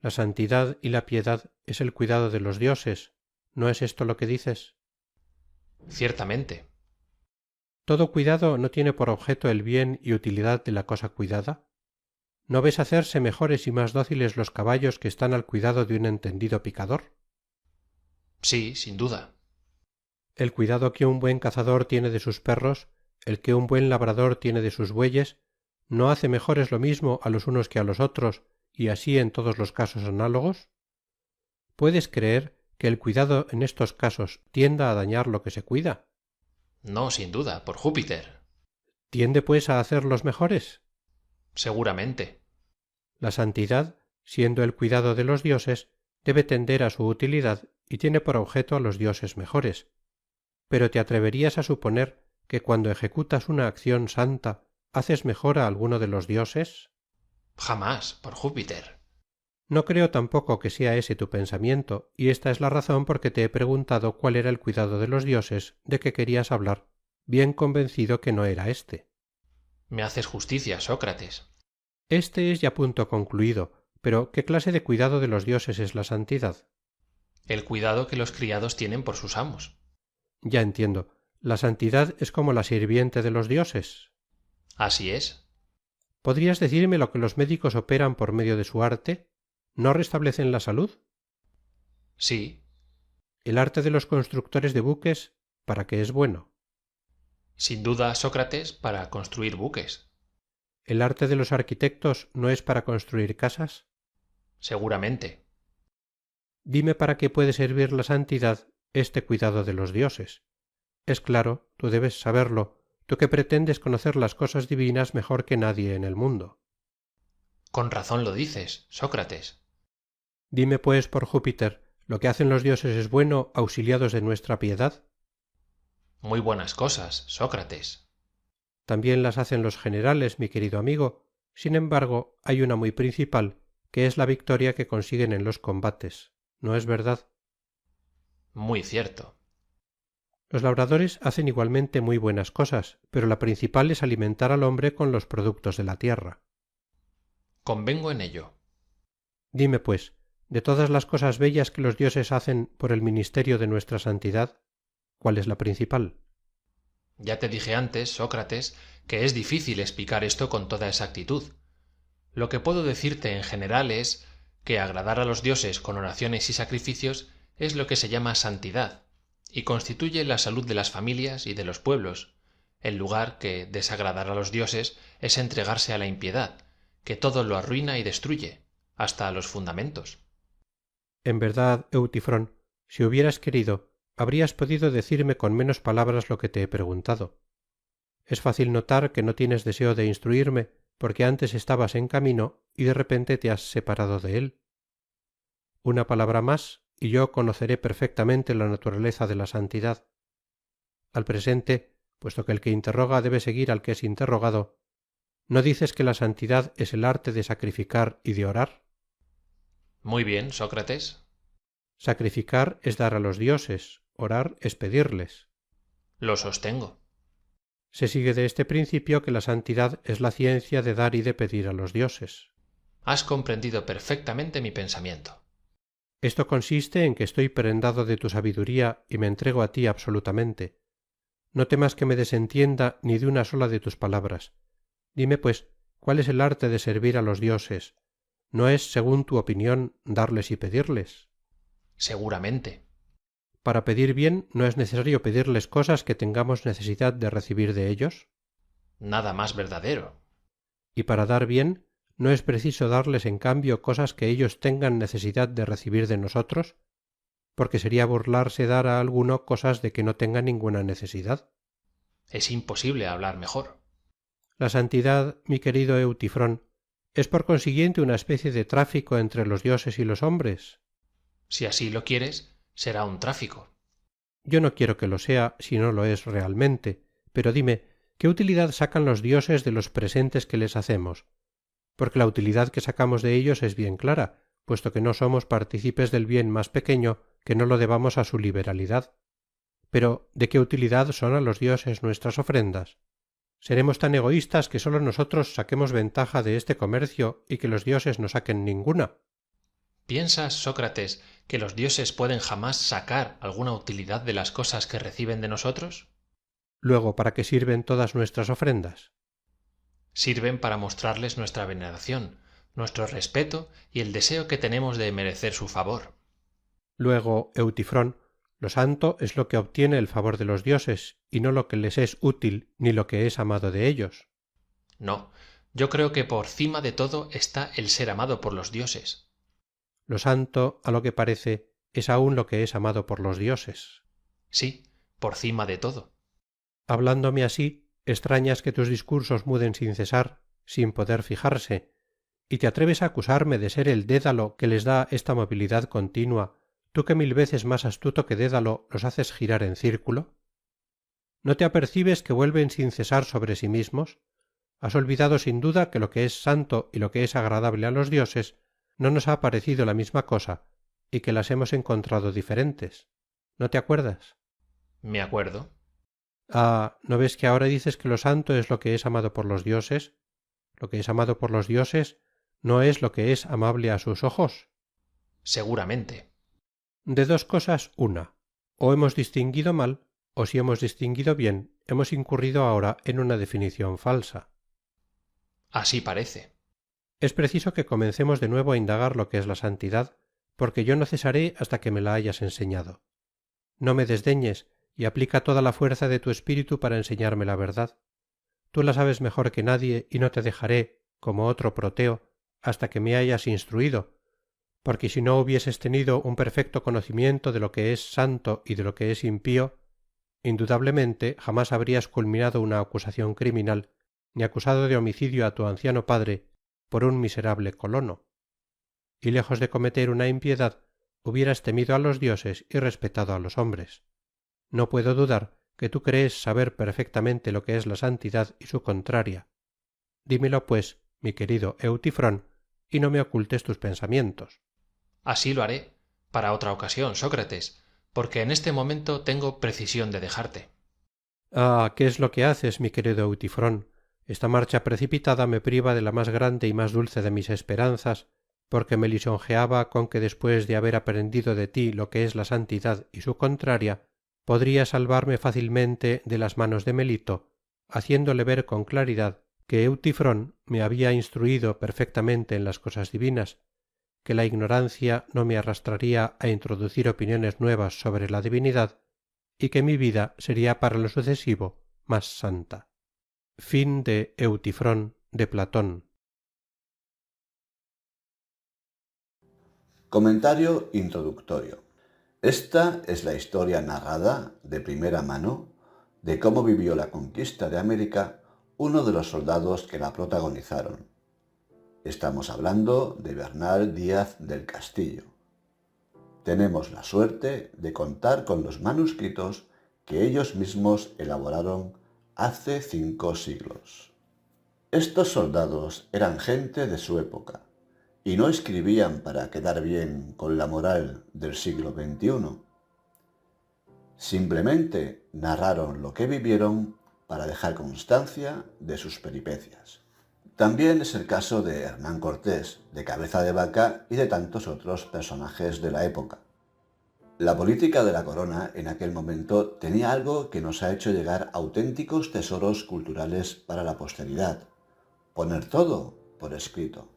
La santidad y la piedad es el cuidado de los dioses. ¿No es esto lo que dices?
Ciertamente.
¿Todo cuidado no tiene por objeto el bien y utilidad de la cosa cuidada? ¿No ves hacerse mejores y más dóciles los caballos que están al cuidado de un entendido picador?
Sí, sin duda.
El cuidado que un buen cazador tiene de sus perros, el que un buen labrador tiene de sus bueyes, ¿no hace mejores lo mismo a los unos que a los otros, y así en todos los casos análogos? ¿Puedes creer que el cuidado en estos casos tienda a dañar lo que se cuida?
No, sin duda, por Júpiter.
¿Tiende pues a hacerlos mejores?
Seguramente.
La santidad, siendo el cuidado de los dioses, debe tender a su utilidad y tiene por objeto a los dioses mejores. Pero ¿te atreverías a suponer que cuando ejecutas una acción santa haces mejor a alguno de los dioses?
Jamás, por Júpiter.
No creo tampoco que sea ese tu pensamiento, y esta es la razón por que te he preguntado cuál era el cuidado de los dioses de que querías hablar, bien convencido que no era este.
Me haces justicia, Sócrates.
Este es ya punto concluido, pero ¿qué clase de cuidado de los dioses es la santidad?
El cuidado que los criados tienen por sus amos.
Ya entiendo. ¿La santidad es como la sirviente de los dioses?
Así es.
¿Podrías decirme lo que los médicos operan por medio de su arte? ¿No restablecen la salud?
Sí.
¿El arte de los constructores de buques para qué es bueno?
Sin duda, Sócrates, para construir buques.
¿El arte de los arquitectos no es para construir casas?
Seguramente.
Dime para qué puede servir la santidad este cuidado de los dioses. Es claro, tú debes saberlo, tú que pretendes conocer las cosas divinas mejor que nadie en el mundo.
Con razón lo dices, Sócrates.
Dime pues por Júpiter, ¿Lo que hacen los dioses es bueno, auxiliados de nuestra piedad?
Muy buenas cosas, Sócrates.
También las hacen los generales, mi querido amigo. Sin embargo, hay una muy principal, que es la victoria que consiguen en los combates. ¿No es verdad?
Muy cierto.
Los labradores hacen igualmente muy buenas cosas, pero la principal es alimentar al hombre con los productos de la tierra.
Convengo en ello.
Dime, pues, de todas las cosas bellas que los dioses hacen por el ministerio de nuestra santidad, ¿cuál es la principal?
Ya te dije antes, Sócrates, que es difícil explicar esto con toda exactitud. Lo que puedo decirte en general es que agradar a los dioses con oraciones y sacrificios es lo que se llama santidad, y constituye la salud de las familias y de los pueblos, en lugar que desagradar a los dioses es entregarse a la impiedad, que todo lo arruina y destruye, hasta los fundamentos.
En verdad, Eutifrón, si hubieras querido, habrías podido decirme con menos palabras lo que te he preguntado. Es fácil notar que no tienes deseo de instruirme, porque antes estabas en camino y de repente te has separado de él. Una palabra más, y yo conoceré perfectamente la naturaleza de la santidad. Al presente, puesto que el que interroga debe seguir al que es interrogado, ¿no dices que la santidad es el arte de sacrificar y de orar?
Muy bien, Sócrates.
Sacrificar es dar a los dioses, orar es pedirles.
Lo sostengo.
Se sigue de este principio que la santidad es la ciencia de dar y de pedir a los dioses.
Has comprendido perfectamente mi pensamiento.
Esto consiste en que estoy prendado de tu sabiduría y me entrego a ti absolutamente. No temas que me desentienda ni de una sola de tus palabras. Dime, pues, ¿cuál es el arte de servir a los dioses? ¿No es, según tu opinión, darles y pedirles?
Seguramente.
¿Para pedir bien no es necesario pedirles cosas que tengamos necesidad de recibir de ellos?
Nada más verdadero.
¿Y para dar bien no es preciso darles en cambio cosas que ellos tengan necesidad de recibir de nosotros? Porque sería burlarse dar a alguno cosas de que no tenga ninguna necesidad.
Es imposible hablar mejor.
La santidad, mi querido Eutifrón, es por consiguiente una especie de tráfico entre los dioses y los hombres.
Si así lo quieres, será un tráfico.
Yo no quiero que lo sea si no lo es realmente, pero dime, ¿qué utilidad sacan los dioses de los presentes que les hacemos? Porque la utilidad que sacamos de ellos es bien clara, puesto que no somos partícipes del bien más pequeño que no lo debamos a su liberalidad. Pero, ¿de qué utilidad son a los dioses nuestras ofrendas? ¿Seremos tan egoístas que sólo nosotros saquemos ventaja de este comercio y que los dioses no saquen ninguna?
¿Piensas, Sócrates, que los dioses pueden jamás sacar alguna utilidad de las cosas que reciben de nosotros?
Luego, ¿para qué sirven todas nuestras ofrendas?
Sirven para mostrarles nuestra veneración, nuestro respeto y el deseo que tenemos de merecer su favor.
Luego, Eutifrón, lo santo es lo que obtiene el favor de los dioses, y no lo que les es útil ni lo que es amado de ellos.
No, yo creo que por cima de todo está el ser amado por los dioses.
Lo santo, a lo que parece, es aún lo que es amado por los dioses.
Sí, por cima de todo.
Hablándome así, extrañas que tus discursos muden sin cesar, sin poder fijarse, y te atreves a acusarme de ser el dédalo que les da esta movilidad continua, tú que 1000 veces más astuto que Dédalo los haces girar en círculo. ¿No te apercibes que vuelven sin cesar sobre sí mismos? Has olvidado sin duda que lo que es santo y lo que es agradable a los dioses no nos ha parecido la misma cosa y que las hemos encontrado diferentes. ¿No te acuerdas?
Me acuerdo.
Ah, ¿no ves que ahora dices que lo santo es lo que es amado por los dioses? Lo que es amado por los dioses no es lo que es amable a sus ojos.
Seguramente.
De dos cosas, una. O hemos distinguido mal, o si hemos distinguido bien, hemos incurrido ahora en una definición falsa.
Así parece.
Es preciso que comencemos de nuevo a indagar lo que es la santidad, porque yo no cesaré hasta que me la hayas enseñado. No me desdeñes, y aplica toda la fuerza de tu espíritu para enseñarme la verdad. Tú la sabes mejor que nadie, y no te dejaré, como otro Proteo, hasta que me hayas instruido, porque si no hubieses tenido un perfecto conocimiento de lo que es santo y de lo que es impío, indudablemente jamás habrías culminado una acusación criminal, ni acusado de homicidio a tu anciano padre por un miserable colono. Y lejos de cometer una impiedad, hubieras temido a los dioses y respetado a los hombres. No puedo dudar que tú crees saber perfectamente lo que es la santidad y su contraria. Dímelo, pues, mi querido Eutifrón, y no me ocultes tus pensamientos.
Así lo haré, para otra ocasión, Sócrates, porque en este momento tengo precisión de dejarte.
Ah, ¿qué es lo que haces, mi querido Eutifrón? Esta marcha precipitada me priva de la más grande y más dulce de mis esperanzas, porque me lisonjeaba con que después de haber aprendido de ti lo que es la santidad y su contraria, podría salvarme fácilmente de las manos de Melito, haciéndole ver con claridad que Eutifrón me había instruido perfectamente en las cosas divinas, que la ignorancia no me arrastraría a introducir opiniones nuevas sobre la divinidad, y que mi vida sería para lo sucesivo más santa. Fin de Eutifrón de Platón.
Comentario introductorio. Esta es la historia narrada de primera mano de cómo vivió la conquista de América uno de los soldados que la protagonizaron. Estamos hablando de Bernal Díaz del Castillo. Tenemos la suerte de contar con los manuscritos que ellos mismos elaboraron hace 5 siglos. Estos soldados eran gente de su época y no escribían para quedar bien con la moral del siglo XXI. Simplemente narraron lo que vivieron para dejar constancia de sus peripecias. También es el caso de Hernán Cortés, de Cabeza de Vaca y de tantos otros personajes de la época. La política de la corona en aquel momento tenía algo que nos ha hecho llegar auténticos tesoros culturales para la posteridad: poner todo por escrito.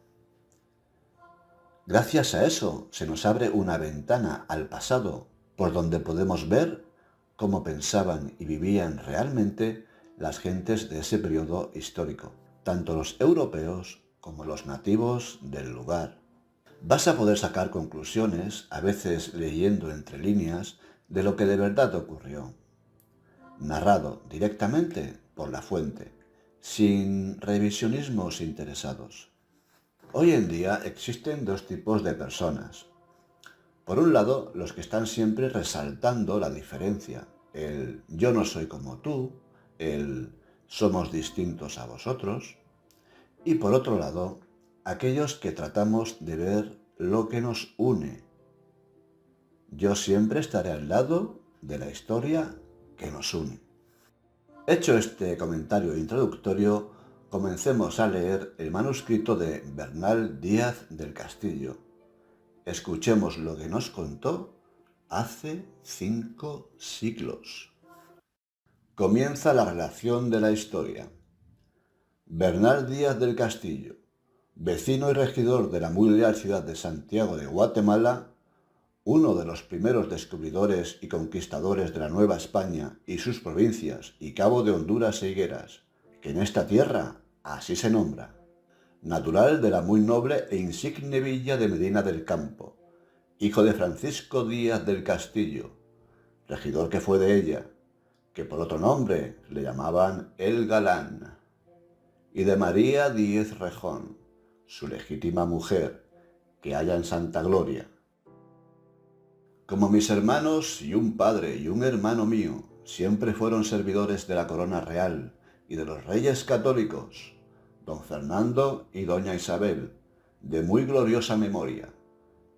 Gracias a eso se nos abre una ventana al pasado por donde podemos ver cómo pensaban y vivían realmente las gentes de ese periodo histórico, tanto los europeos como los nativos del lugar. Vas a poder sacar conclusiones, a veces leyendo entre líneas, de lo que de verdad ocurrió, narrado directamente por la fuente, sin revisionismos interesados. Hoy en día existen 2 tipos de personas. Por un lado, los que están siempre resaltando la diferencia, el yo no soy como tú, el somos distintos a vosotros, y por otro lado, aquellos que tratamos de ver lo que nos une. Yo siempre estaré al lado de la historia que nos une. Hecho este comentario introductorio, comencemos a leer el manuscrito de Bernal Díaz del Castillo. Escuchemos lo que nos contó hace 5 siglos. Comienza la relación de la historia. Bernal Díaz del Castillo, vecino y regidor de la muy leal ciudad de Santiago de Guatemala, uno de los primeros descubridores y conquistadores de la Nueva España y sus provincias y Cabo de Honduras e Higueras, que en esta tierra así se nombra, natural de la muy noble e insigne villa de Medina del Campo, hijo de Francisco Díaz del Castillo, regidor que fue de ella, que por otro nombre le llamaban el Galán, y de María Díez Rejón, su legítima mujer, que halla en Santa Gloria. Como mis hermanos y un padre y un hermano mío siempre fueron servidores de la corona real y de los reyes católicos, don Fernando y doña Isabel, de muy gloriosa memoria,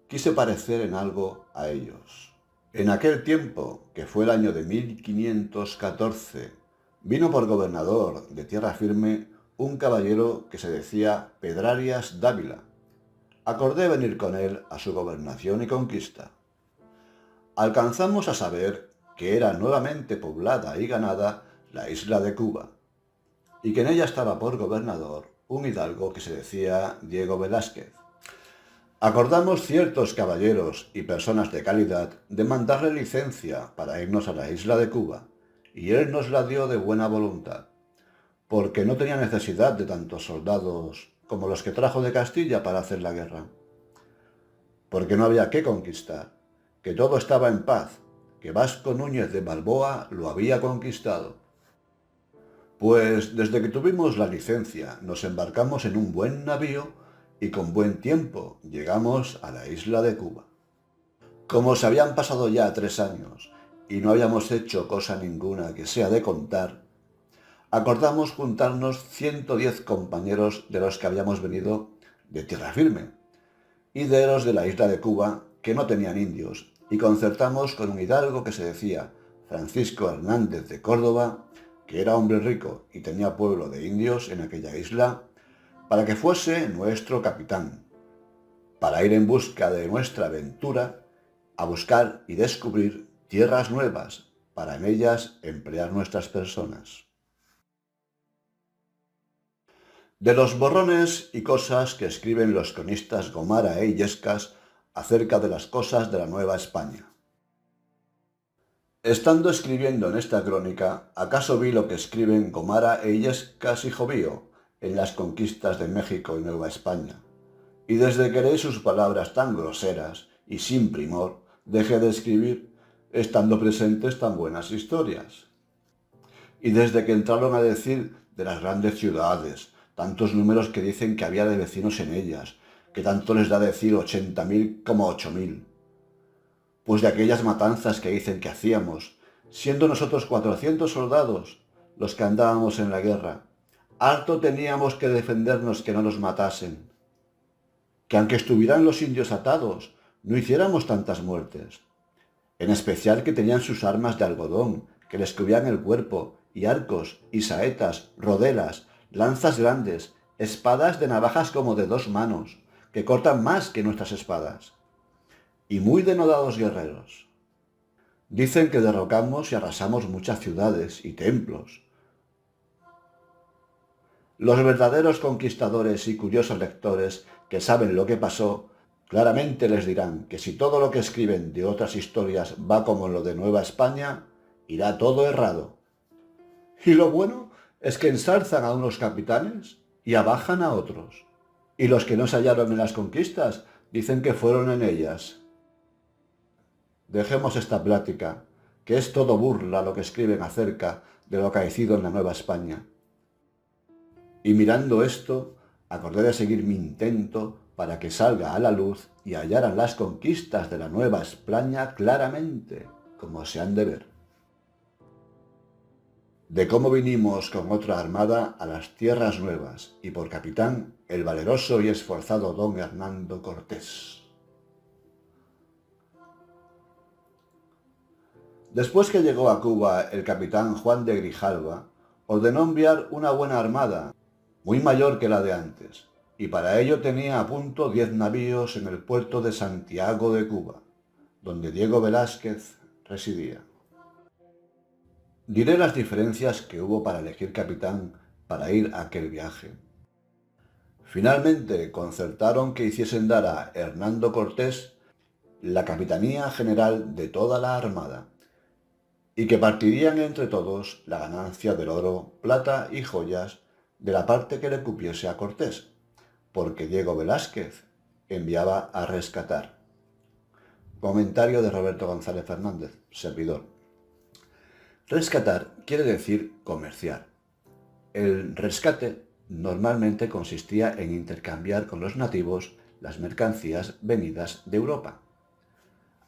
quise parecer en algo a ellos. En aquel tiempo, que fue el año de 1514, vino por gobernador de tierra firme un caballero que se decía Pedrarias Dávila. Acordé venir con él a su gobernación y conquista. Alcanzamos a saber que era nuevamente poblada y ganada la isla de Cuba, y que en ella estaba por gobernador un hidalgo que se decía Diego Velázquez. Acordamos ciertos caballeros y personas de calidad de mandarle licencia para irnos a la isla de Cuba, y él nos la dio de buena voluntad, porque no tenía necesidad de tantos soldados como los que trajo de Castilla para hacer la guerra. Porque no había qué conquistar, que todo estaba en paz, que Vasco Núñez de Balboa lo había conquistado. Pues desde que tuvimos la licencia nos embarcamos en un buen navío y con buen tiempo llegamos a la isla de Cuba. Como se habían pasado ya 3 años y no habíamos hecho cosa ninguna que sea de contar, acordamos juntarnos 110 compañeros de los que habíamos venido de tierra firme y de los de la isla de Cuba que no tenían indios, y concertamos con un hidalgo que se decía Francisco Hernández de Córdoba, que era hombre rico y tenía pueblo de indios en aquella isla, para que fuese nuestro capitán, para ir en busca de nuestra aventura, a buscar y descubrir tierras nuevas, para en ellas emplear nuestras personas. De los borrones y cosas que escriben los cronistas Gomara e Illescas acerca de las cosas de la Nueva España. Estando escribiendo en esta crónica, acaso vi lo que escriben Gomara e Illescas y Jovío en las conquistas de México y Nueva España, y desde que leí sus palabras tan groseras y sin primor, dejé de escribir, estando presentes tan buenas historias. Y desde que entraron a decir de las grandes ciudades, tantos números que dicen que había de vecinos en ellas, que tanto les da decir 80.000 como 8.000. Pues de aquellas matanzas que dicen que hacíamos, siendo nosotros 400 soldados los que andábamos en la guerra, harto teníamos que defendernos que no nos matasen. Que aunque estuvieran los indios atados, no hiciéramos tantas muertes. En especial que tenían sus armas de algodón, que les cubrían el cuerpo, y arcos, y saetas, rodelas, lanzas grandes, espadas de navajas como de 2 manos, que cortan más que nuestras espadas, y muy denodados guerreros. Dicen que derrocamos y arrasamos muchas ciudades y templos. Los verdaderos conquistadores y curiosos lectores que saben lo que pasó, claramente les dirán que si todo lo que escriben de otras historias va como lo de Nueva España, irá todo errado. Y lo bueno es que ensalzan a unos capitanes y abajan a otros. Y los que no se hallaron en las conquistas dicen que fueron en ellas. Dejemos esta plática, que es todo burla lo que escriben acerca de lo acaecido en la Nueva España. Y mirando esto, acordé de seguir mi intento para que salga a la luz y hallaran las conquistas de la Nueva España claramente, como se han de ver. De cómo vinimos con otra armada a las tierras nuevas, y por capitán el valeroso y esforzado don Hernando Cortés. Después que llegó a Cuba el capitán Juan de Grijalva, ordenó enviar una buena armada, muy mayor que la de antes, y para ello tenía a punto 10 navíos en el puerto de Santiago de Cuba, donde Diego Velázquez residía. Diré las diferencias que hubo para elegir capitán para ir a aquel viaje. Finalmente concertaron que hiciesen dar a Hernando Cortés la capitanía general de toda la armada, y que partirían entre todos la ganancia del oro, plata y joyas de la parte que le cupiese a Cortés, porque Diego Velázquez enviaba a rescatar. Comentario de Roberto González Fernández, servidor. Rescatar quiere decir comerciar. El rescate normalmente consistía en intercambiar con los nativos las mercancías venidas de Europa.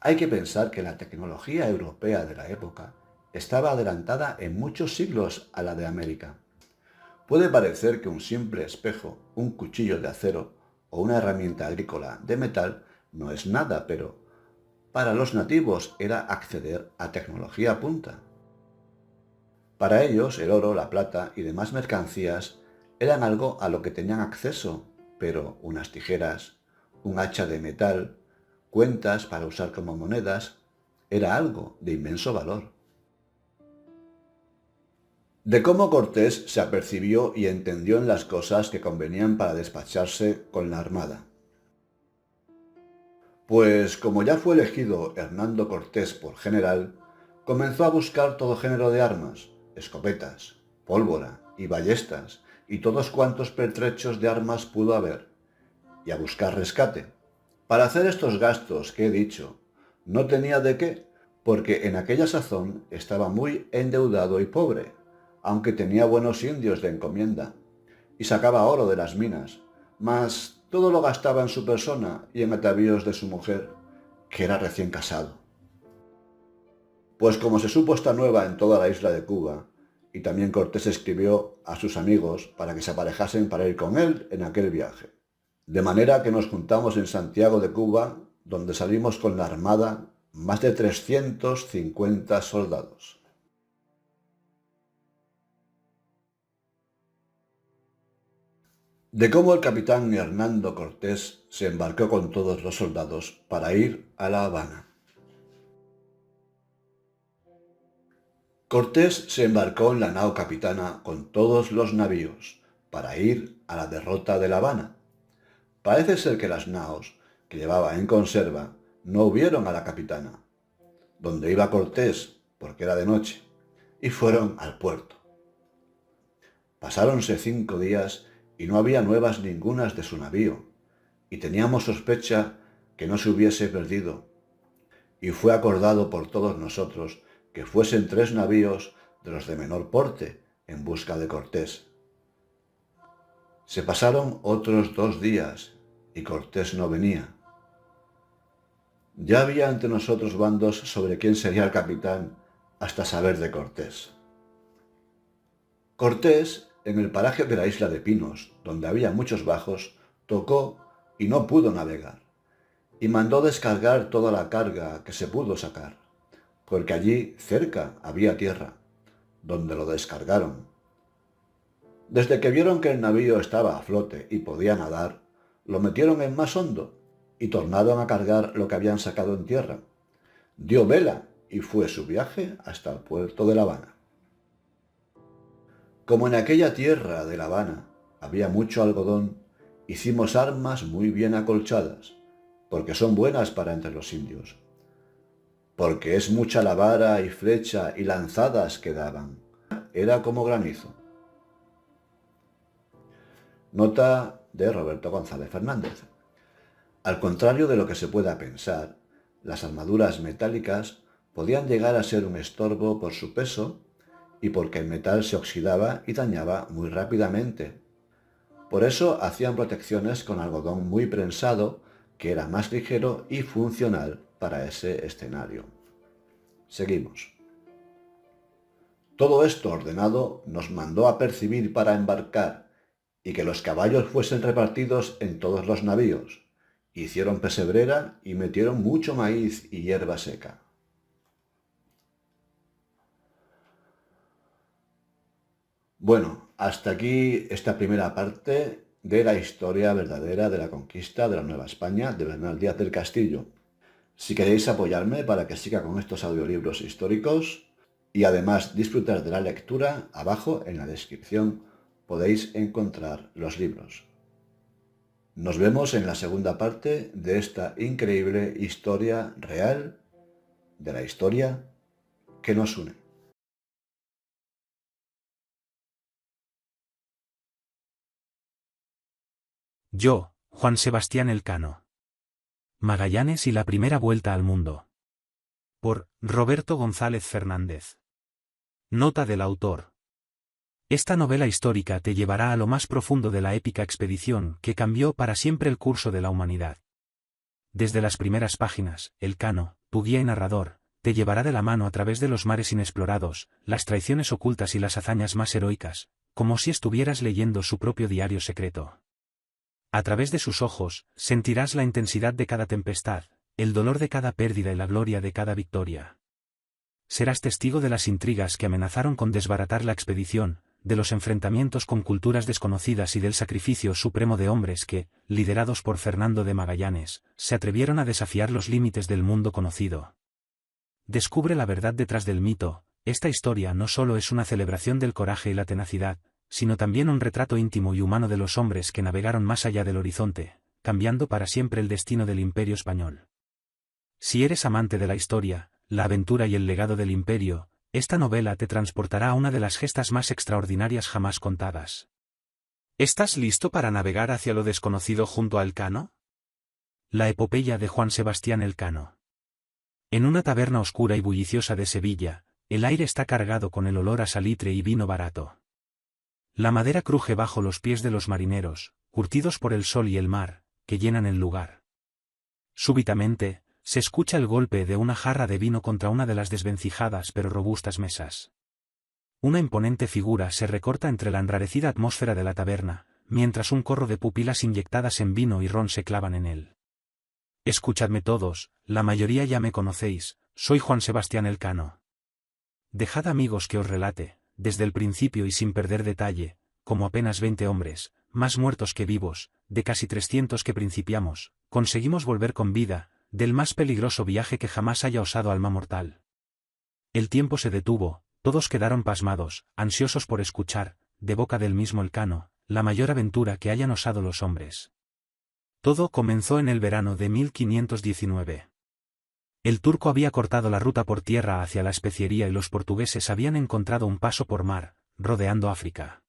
Hay que pensar que la tecnología europea de la época estaba adelantada en muchos siglos a la de América. Puede parecer que un simple espejo, un cuchillo de acero o una herramienta agrícola de metal no es nada, pero para los nativos era acceder a tecnología punta. Para ellos el oro, la plata y demás mercancías eran algo a lo que tenían acceso, pero unas tijeras, un hacha de metal, cuentas para usar como monedas, era algo de inmenso valor. De cómo Cortés se apercibió y entendió en las cosas que convenían para despacharse con la armada. Pues como ya fue elegido Hernando Cortés por general, comenzó a buscar todo género de armas, escopetas, pólvora y ballestas, y todos cuantos pertrechos de armas pudo haber, y a buscar rescate. Para hacer estos gastos que he dicho, no tenía de qué, porque en aquella sazón estaba muy endeudado y pobre, aunque tenía buenos indios de encomienda, y sacaba oro de las minas, mas todo lo gastaba en su persona y en atavíos de su mujer, que era recién casado. Pues como se supo esta nueva en toda la isla de Cuba, y también Cortés escribió a sus amigos para que se aparejasen para ir con él en aquel viaje. De manera que nos juntamos en Santiago de Cuba, donde salimos con la armada más de 350 soldados. De cómo el capitán Hernando Cortés se embarcó con todos los soldados para ir a La Habana. Cortés se embarcó en la nao capitana con todos los navíos para ir a la derrota de La Habana. Parece ser que las naos que llevaba en conserva no vieron a la capitana, donde iba Cortés, porque era de noche, y fueron al puerto. Pasáronse 5 días y no había nuevas ningunas de su navío, y teníamos sospecha que no se hubiese perdido, y fue acordado por todos nosotros que fuesen 3 navíos de los de menor porte en busca de Cortés. Se pasaron otros 2 días y Cortés no venía. Ya había entre nosotros bandos sobre quién sería el capitán hasta saber de Cortés. Cortés, en el paraje de la isla de Pinos, donde había muchos bajos, tocó y no pudo navegar, y mandó descargar toda la carga que se pudo sacar, porque allí cerca había tierra, donde lo descargaron. Desde que vieron que el navío estaba a flote y podía nadar, lo metieron en más hondo y tornaron a cargar lo que habían sacado en tierra. Dio vela y fue su viaje hasta el puerto de La Habana. Como en aquella tierra de La Habana había mucho algodón, hicimos armas muy bien acolchadas, porque son buenas para entre los indios, porque es mucha la vara y flecha y lanzadas que daban. Era como granizo. Nota de Roberto González Fernández. Al contrario de lo que se pueda pensar, las armaduras metálicas podían llegar a ser un estorbo por su peso y porque el metal se oxidaba y dañaba muy rápidamente. Por eso hacían protecciones con algodón muy prensado, que era más ligero y funcional para ese escenario. Seguimos. Todo esto ordenado nos mandó apercibir para embarcar y que los caballos fuesen repartidos en todos los navíos. Hicieron pesebrera y metieron mucho maíz y hierba seca. Bueno, hasta aquí esta primera parte de la historia verdadera de la conquista de la Nueva España de Bernal Díaz del Castillo. Si queréis apoyarme para que siga con estos audiolibros históricos y además disfrutar de la lectura, abajo en la descripción podéis encontrar los libros. Nos vemos en la segunda parte de esta increíble historia real, de la historia que nos une.
Yo, Juan Sebastián Elcano. Magallanes y la primera vuelta al mundo. Por Roberto González Fernández. Nota del autor. Esta novela histórica te llevará a lo más profundo de la épica expedición que cambió para siempre el curso de la humanidad. Desde las primeras páginas, Elcano, tu guía y narrador, te llevará de la mano a través de los mares inexplorados, las traiciones ocultas y las hazañas más heroicas, como si estuvieras leyendo su propio diario secreto. A través de sus ojos, sentirás la intensidad de cada tempestad, el dolor de cada pérdida y la gloria de cada victoria. Serás testigo de las intrigas que amenazaron con desbaratar la expedición, de los enfrentamientos con culturas desconocidas y del sacrificio supremo de hombres que, liderados por Fernando de Magallanes, se atrevieron a desafiar los límites del mundo conocido. Descubre la verdad detrás del mito. Esta historia no solo es una celebración del coraje y la tenacidad, sino también un retrato íntimo y humano de los hombres que navegaron más allá del horizonte, cambiando para siempre el destino del Imperio español. Si eres amante de la historia, la aventura y el legado del Imperio, esta novela te transportará a una de las gestas más extraordinarias jamás contadas. ¿Estás listo para navegar hacia lo desconocido junto a Elcano? La epopeya de Juan Sebastián Elcano. En una taberna oscura y bulliciosa de Sevilla, el aire está cargado con el olor a salitre y vino barato. La madera cruje bajo los pies de los marineros, curtidos por el sol y el mar, que llenan el lugar. Súbitamente, se escucha el golpe de una jarra de vino contra una de las desvencijadas pero robustas mesas. Una imponente figura se recorta entre la enrarecida atmósfera de la taberna, mientras un corro de pupilas inyectadas en vino y ron se clavan en él. Escuchadme todos, la mayoría ya me conocéis, soy Juan Sebastián Elcano. Dejad, amigos, que os relate, desde el principio y sin perder detalle, como apenas 20 hombres, más muertos que vivos, de casi 300 que principiamos, conseguimos volver con vida, del más peligroso viaje que jamás haya osado alma mortal. El tiempo se detuvo, todos quedaron pasmados, ansiosos por escuchar, de boca del mismo Elcano, la mayor aventura que hayan osado los hombres. Todo comenzó en el verano de 1519. El turco había cortado la ruta por tierra hacia la especiería y los portugueses habían encontrado un paso por mar, rodeando África.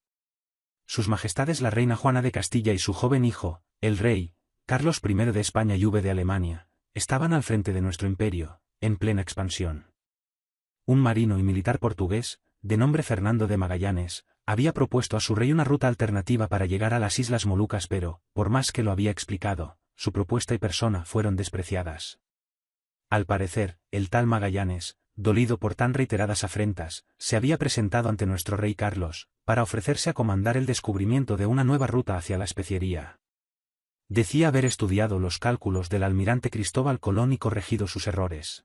Sus Majestades la reina Juana de Castilla y su joven hijo, el rey, Carlos I de España y V de Alemania, estaban al frente de nuestro imperio, en plena expansión. Un marino y militar portugués, de nombre Fernando de Magallanes, había propuesto a su rey una ruta alternativa para llegar a las Islas Molucas, pero, por más que lo había explicado, su propuesta y persona fueron despreciadas. Al parecer, el tal Magallanes, dolido por tan reiteradas afrentas, se había presentado ante nuestro rey Carlos, para ofrecerse a comandar el descubrimiento de una nueva ruta hacia la especiería. Decía haber estudiado los cálculos del almirante Cristóbal Colón y corregido sus errores.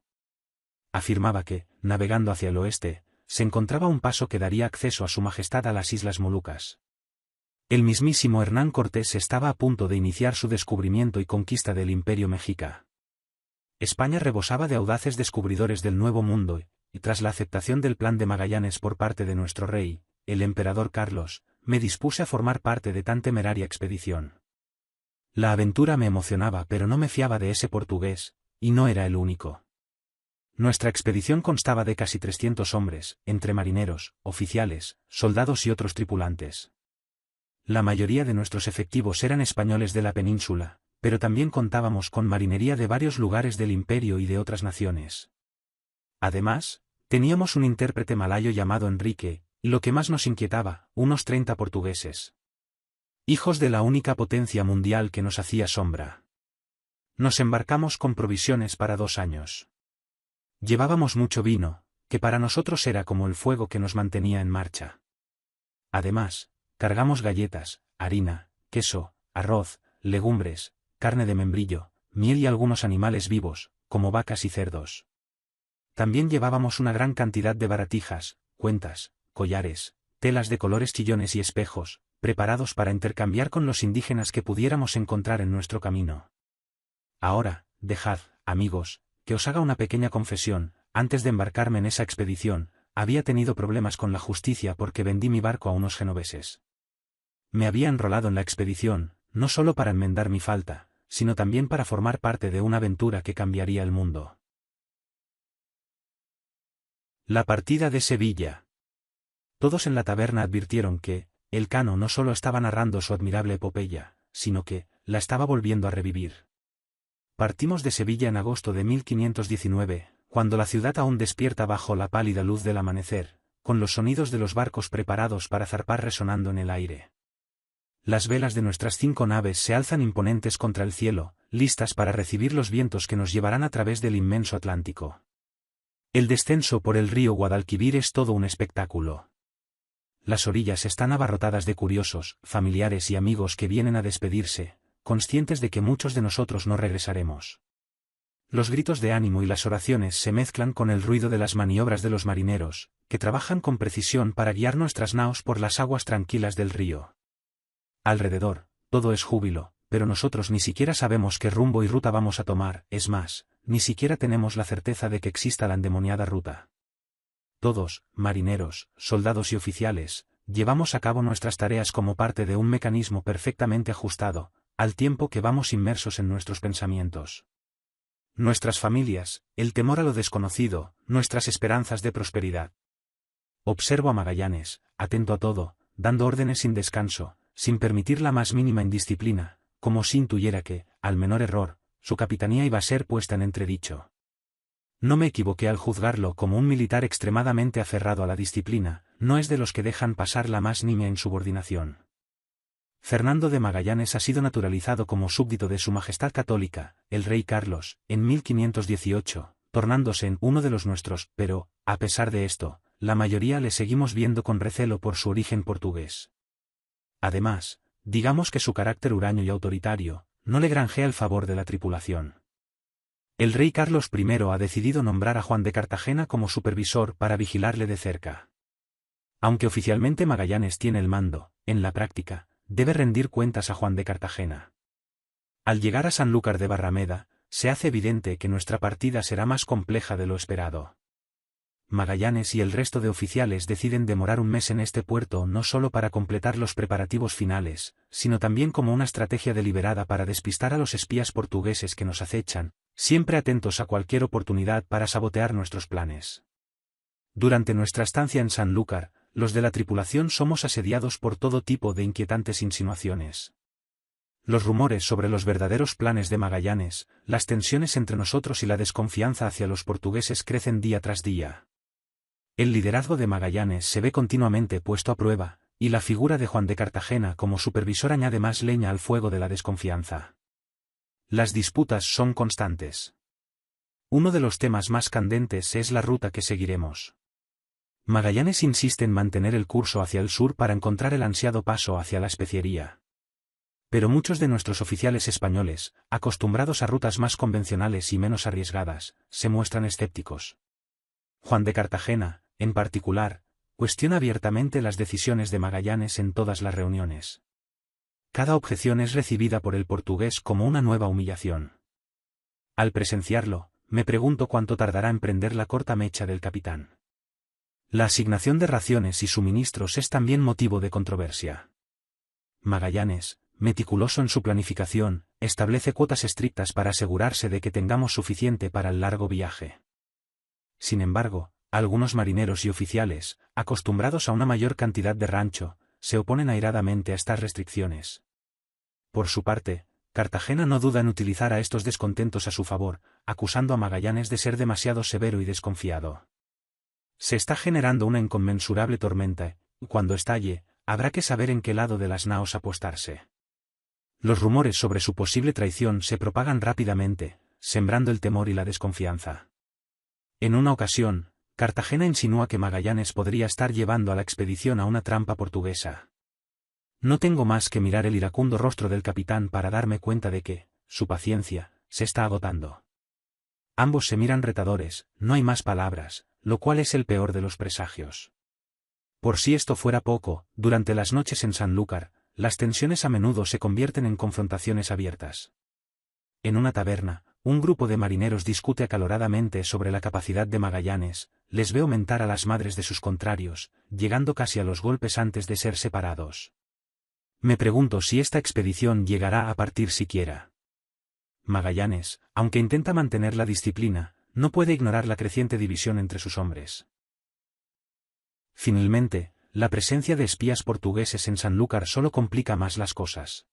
Afirmaba que, navegando hacia el oeste, se encontraba un paso que daría acceso a su majestad a las Islas Molucas. El mismísimo Hernán Cortés estaba a punto de iniciar su descubrimiento y conquista del Imperio Mexica. España rebosaba de audaces descubridores del Nuevo Mundo, y tras la aceptación del plan de Magallanes por parte de nuestro rey, el emperador Carlos, me dispuse a formar parte de tan temeraria expedición. La aventura me emocionaba, pero no me fiaba de ese portugués, y no era el único. Nuestra expedición constaba de casi 300 hombres, entre marineros, oficiales, soldados y otros tripulantes. La mayoría de nuestros efectivos eran españoles de la península, pero también contábamos con marinería de varios lugares del imperio y de otras naciones. Además, teníamos un intérprete malayo llamado Enrique, y lo que más nos inquietaba, unos 30 portugueses. Hijos de la única potencia mundial que nos hacía sombra. Nos embarcamos con provisiones para 2 años. Llevábamos mucho vino, que para nosotros era como el fuego que nos mantenía en marcha. Además, cargamos galletas, harina, queso, arroz, legumbres, carne de membrillo, miel y algunos animales vivos, como vacas y cerdos. También llevábamos una gran cantidad de baratijas, cuentas, collares, telas de colores chillones y espejos, preparados para intercambiar con los indígenas que pudiéramos encontrar en nuestro camino. Ahora, dejad, amigos, que os haga una pequeña confesión. Antes de embarcarme en esa expedición, había tenido problemas con la justicia porque vendí mi barco a unos genoveses. Me había enrolado en la expedición, no solo para enmendar mi falta, sino también para formar parte de una aventura que cambiaría el mundo. La partida de Sevilla. Todos en la taberna advirtieron que, Elcano no solo estaba narrando su admirable epopeya, sino que, la estaba volviendo a revivir. Partimos de Sevilla en agosto de 1519, cuando la ciudad aún despierta bajo la pálida luz del amanecer, con los sonidos de los barcos preparados para zarpar resonando en el aire. Las velas de nuestras 5 naves se alzan imponentes contra el cielo, listas para recibir los vientos que nos llevarán a través del inmenso Atlántico. El descenso por el río Guadalquivir es todo un espectáculo. Las orillas están abarrotadas de curiosos, familiares y amigos que vienen a despedirse, conscientes de que muchos de nosotros no regresaremos. Los gritos de ánimo y las oraciones se mezclan con el ruido de las maniobras de los marineros, que trabajan con precisión para guiar nuestras naos por las aguas tranquilas del río. Alrededor, todo es júbilo, pero nosotros ni siquiera sabemos qué rumbo y ruta vamos a tomar, es más, ni siquiera tenemos la certeza de que exista la endemoniada ruta. Todos, marineros, soldados y oficiales, llevamos a cabo nuestras tareas como parte de un mecanismo perfectamente ajustado, al tiempo que vamos inmersos en nuestros pensamientos. Nuestras familias, el temor a lo desconocido, nuestras esperanzas de prosperidad. Observo a Magallanes, atento a todo, dando órdenes sin descanso, sin permitir la más mínima indisciplina, como si intuyera que, al menor error, su capitanía iba a ser puesta en entredicho. No me equivoqué al juzgarlo como un militar extremadamente aferrado a la disciplina, no es de los que dejan pasar la más nimia insubordinación. Fernando de Magallanes ha sido naturalizado como súbdito de Su Majestad Católica, el Rey Carlos, en 1518, tornándose en uno de los nuestros, pero, a pesar de esto, la mayoría le seguimos viendo con recelo por su origen portugués. Además, digamos que su carácter huraño y autoritario, no le granjea el favor de la tripulación. El rey Carlos I ha decidido nombrar a Juan de Cartagena como supervisor para vigilarle de cerca. Aunque oficialmente Magallanes tiene el mando, en la práctica, debe rendir cuentas a Juan de Cartagena. Al llegar a Sanlúcar de Barrameda, se hace evidente que nuestra partida será más compleja de lo esperado. Magallanes y el resto de oficiales deciden demorar un mes en este puerto no solo para completar los preparativos finales, sino también como una estrategia deliberada para despistar a los espías portugueses que nos acechan, siempre atentos a cualquier oportunidad para sabotear nuestros planes. Durante nuestra estancia en Sanlúcar, los de la tripulación somos asediados por todo tipo de inquietantes insinuaciones. Los rumores sobre los verdaderos planes de Magallanes, las tensiones entre nosotros y la desconfianza hacia los portugueses crecen día tras día. El liderazgo de Magallanes se ve continuamente puesto a prueba, y la figura de Juan de Cartagena como supervisor añade más leña al fuego de la desconfianza. Las disputas son constantes. Uno de los temas más candentes es la ruta que seguiremos. Magallanes insiste en mantener el curso hacia el sur para encontrar el ansiado paso hacia la especiería. Pero muchos de nuestros oficiales españoles, acostumbrados a rutas más convencionales y menos arriesgadas, se muestran escépticos. Juan de Cartagena, en particular, cuestiona abiertamente las decisiones de Magallanes en todas las reuniones. Cada objeción es recibida por el portugués como una nueva humillación. Al presenciarlo, me pregunto cuánto tardará en prender la corta mecha del capitán. La asignación de raciones y suministros es también motivo de controversia. Magallanes, meticuloso en su planificación, establece cuotas estrictas para asegurarse de que tengamos suficiente para el largo viaje. Sin embargo, algunos marineros y oficiales, acostumbrados a una mayor cantidad de rancho, se oponen airadamente a estas restricciones. Por su parte, Cartagena no duda en utilizar a estos descontentos a su favor, acusando a Magallanes de ser demasiado severo y desconfiado. Se está generando una inconmensurable tormenta, y cuando estalle, habrá que saber en qué lado de las naos apostarse. Los rumores sobre su posible traición se propagan rápidamente, sembrando el temor y la desconfianza. En una ocasión, Cartagena insinúa que Magallanes podría estar llevando a la expedición a una trampa portuguesa. No tengo más que mirar el iracundo rostro del capitán para darme cuenta de que, su paciencia, se está agotando. Ambos se miran retadores, no hay más palabras, lo cual es el peor de los presagios. Por si esto fuera poco, durante las noches en Sanlúcar, las tensiones a menudo se convierten en confrontaciones abiertas. En una taberna, un grupo de marineros discute acaloradamente sobre la capacidad de Magallanes, les veo mentar a las madres de sus contrarios, llegando casi a los golpes antes de ser separados. Me pregunto si esta expedición llegará a partir siquiera. Magallanes, aunque intenta mantener la disciplina, no puede ignorar la creciente división entre sus hombres. Finalmente, la presencia de espías portugueses en Sanlúcar solo complica más las cosas.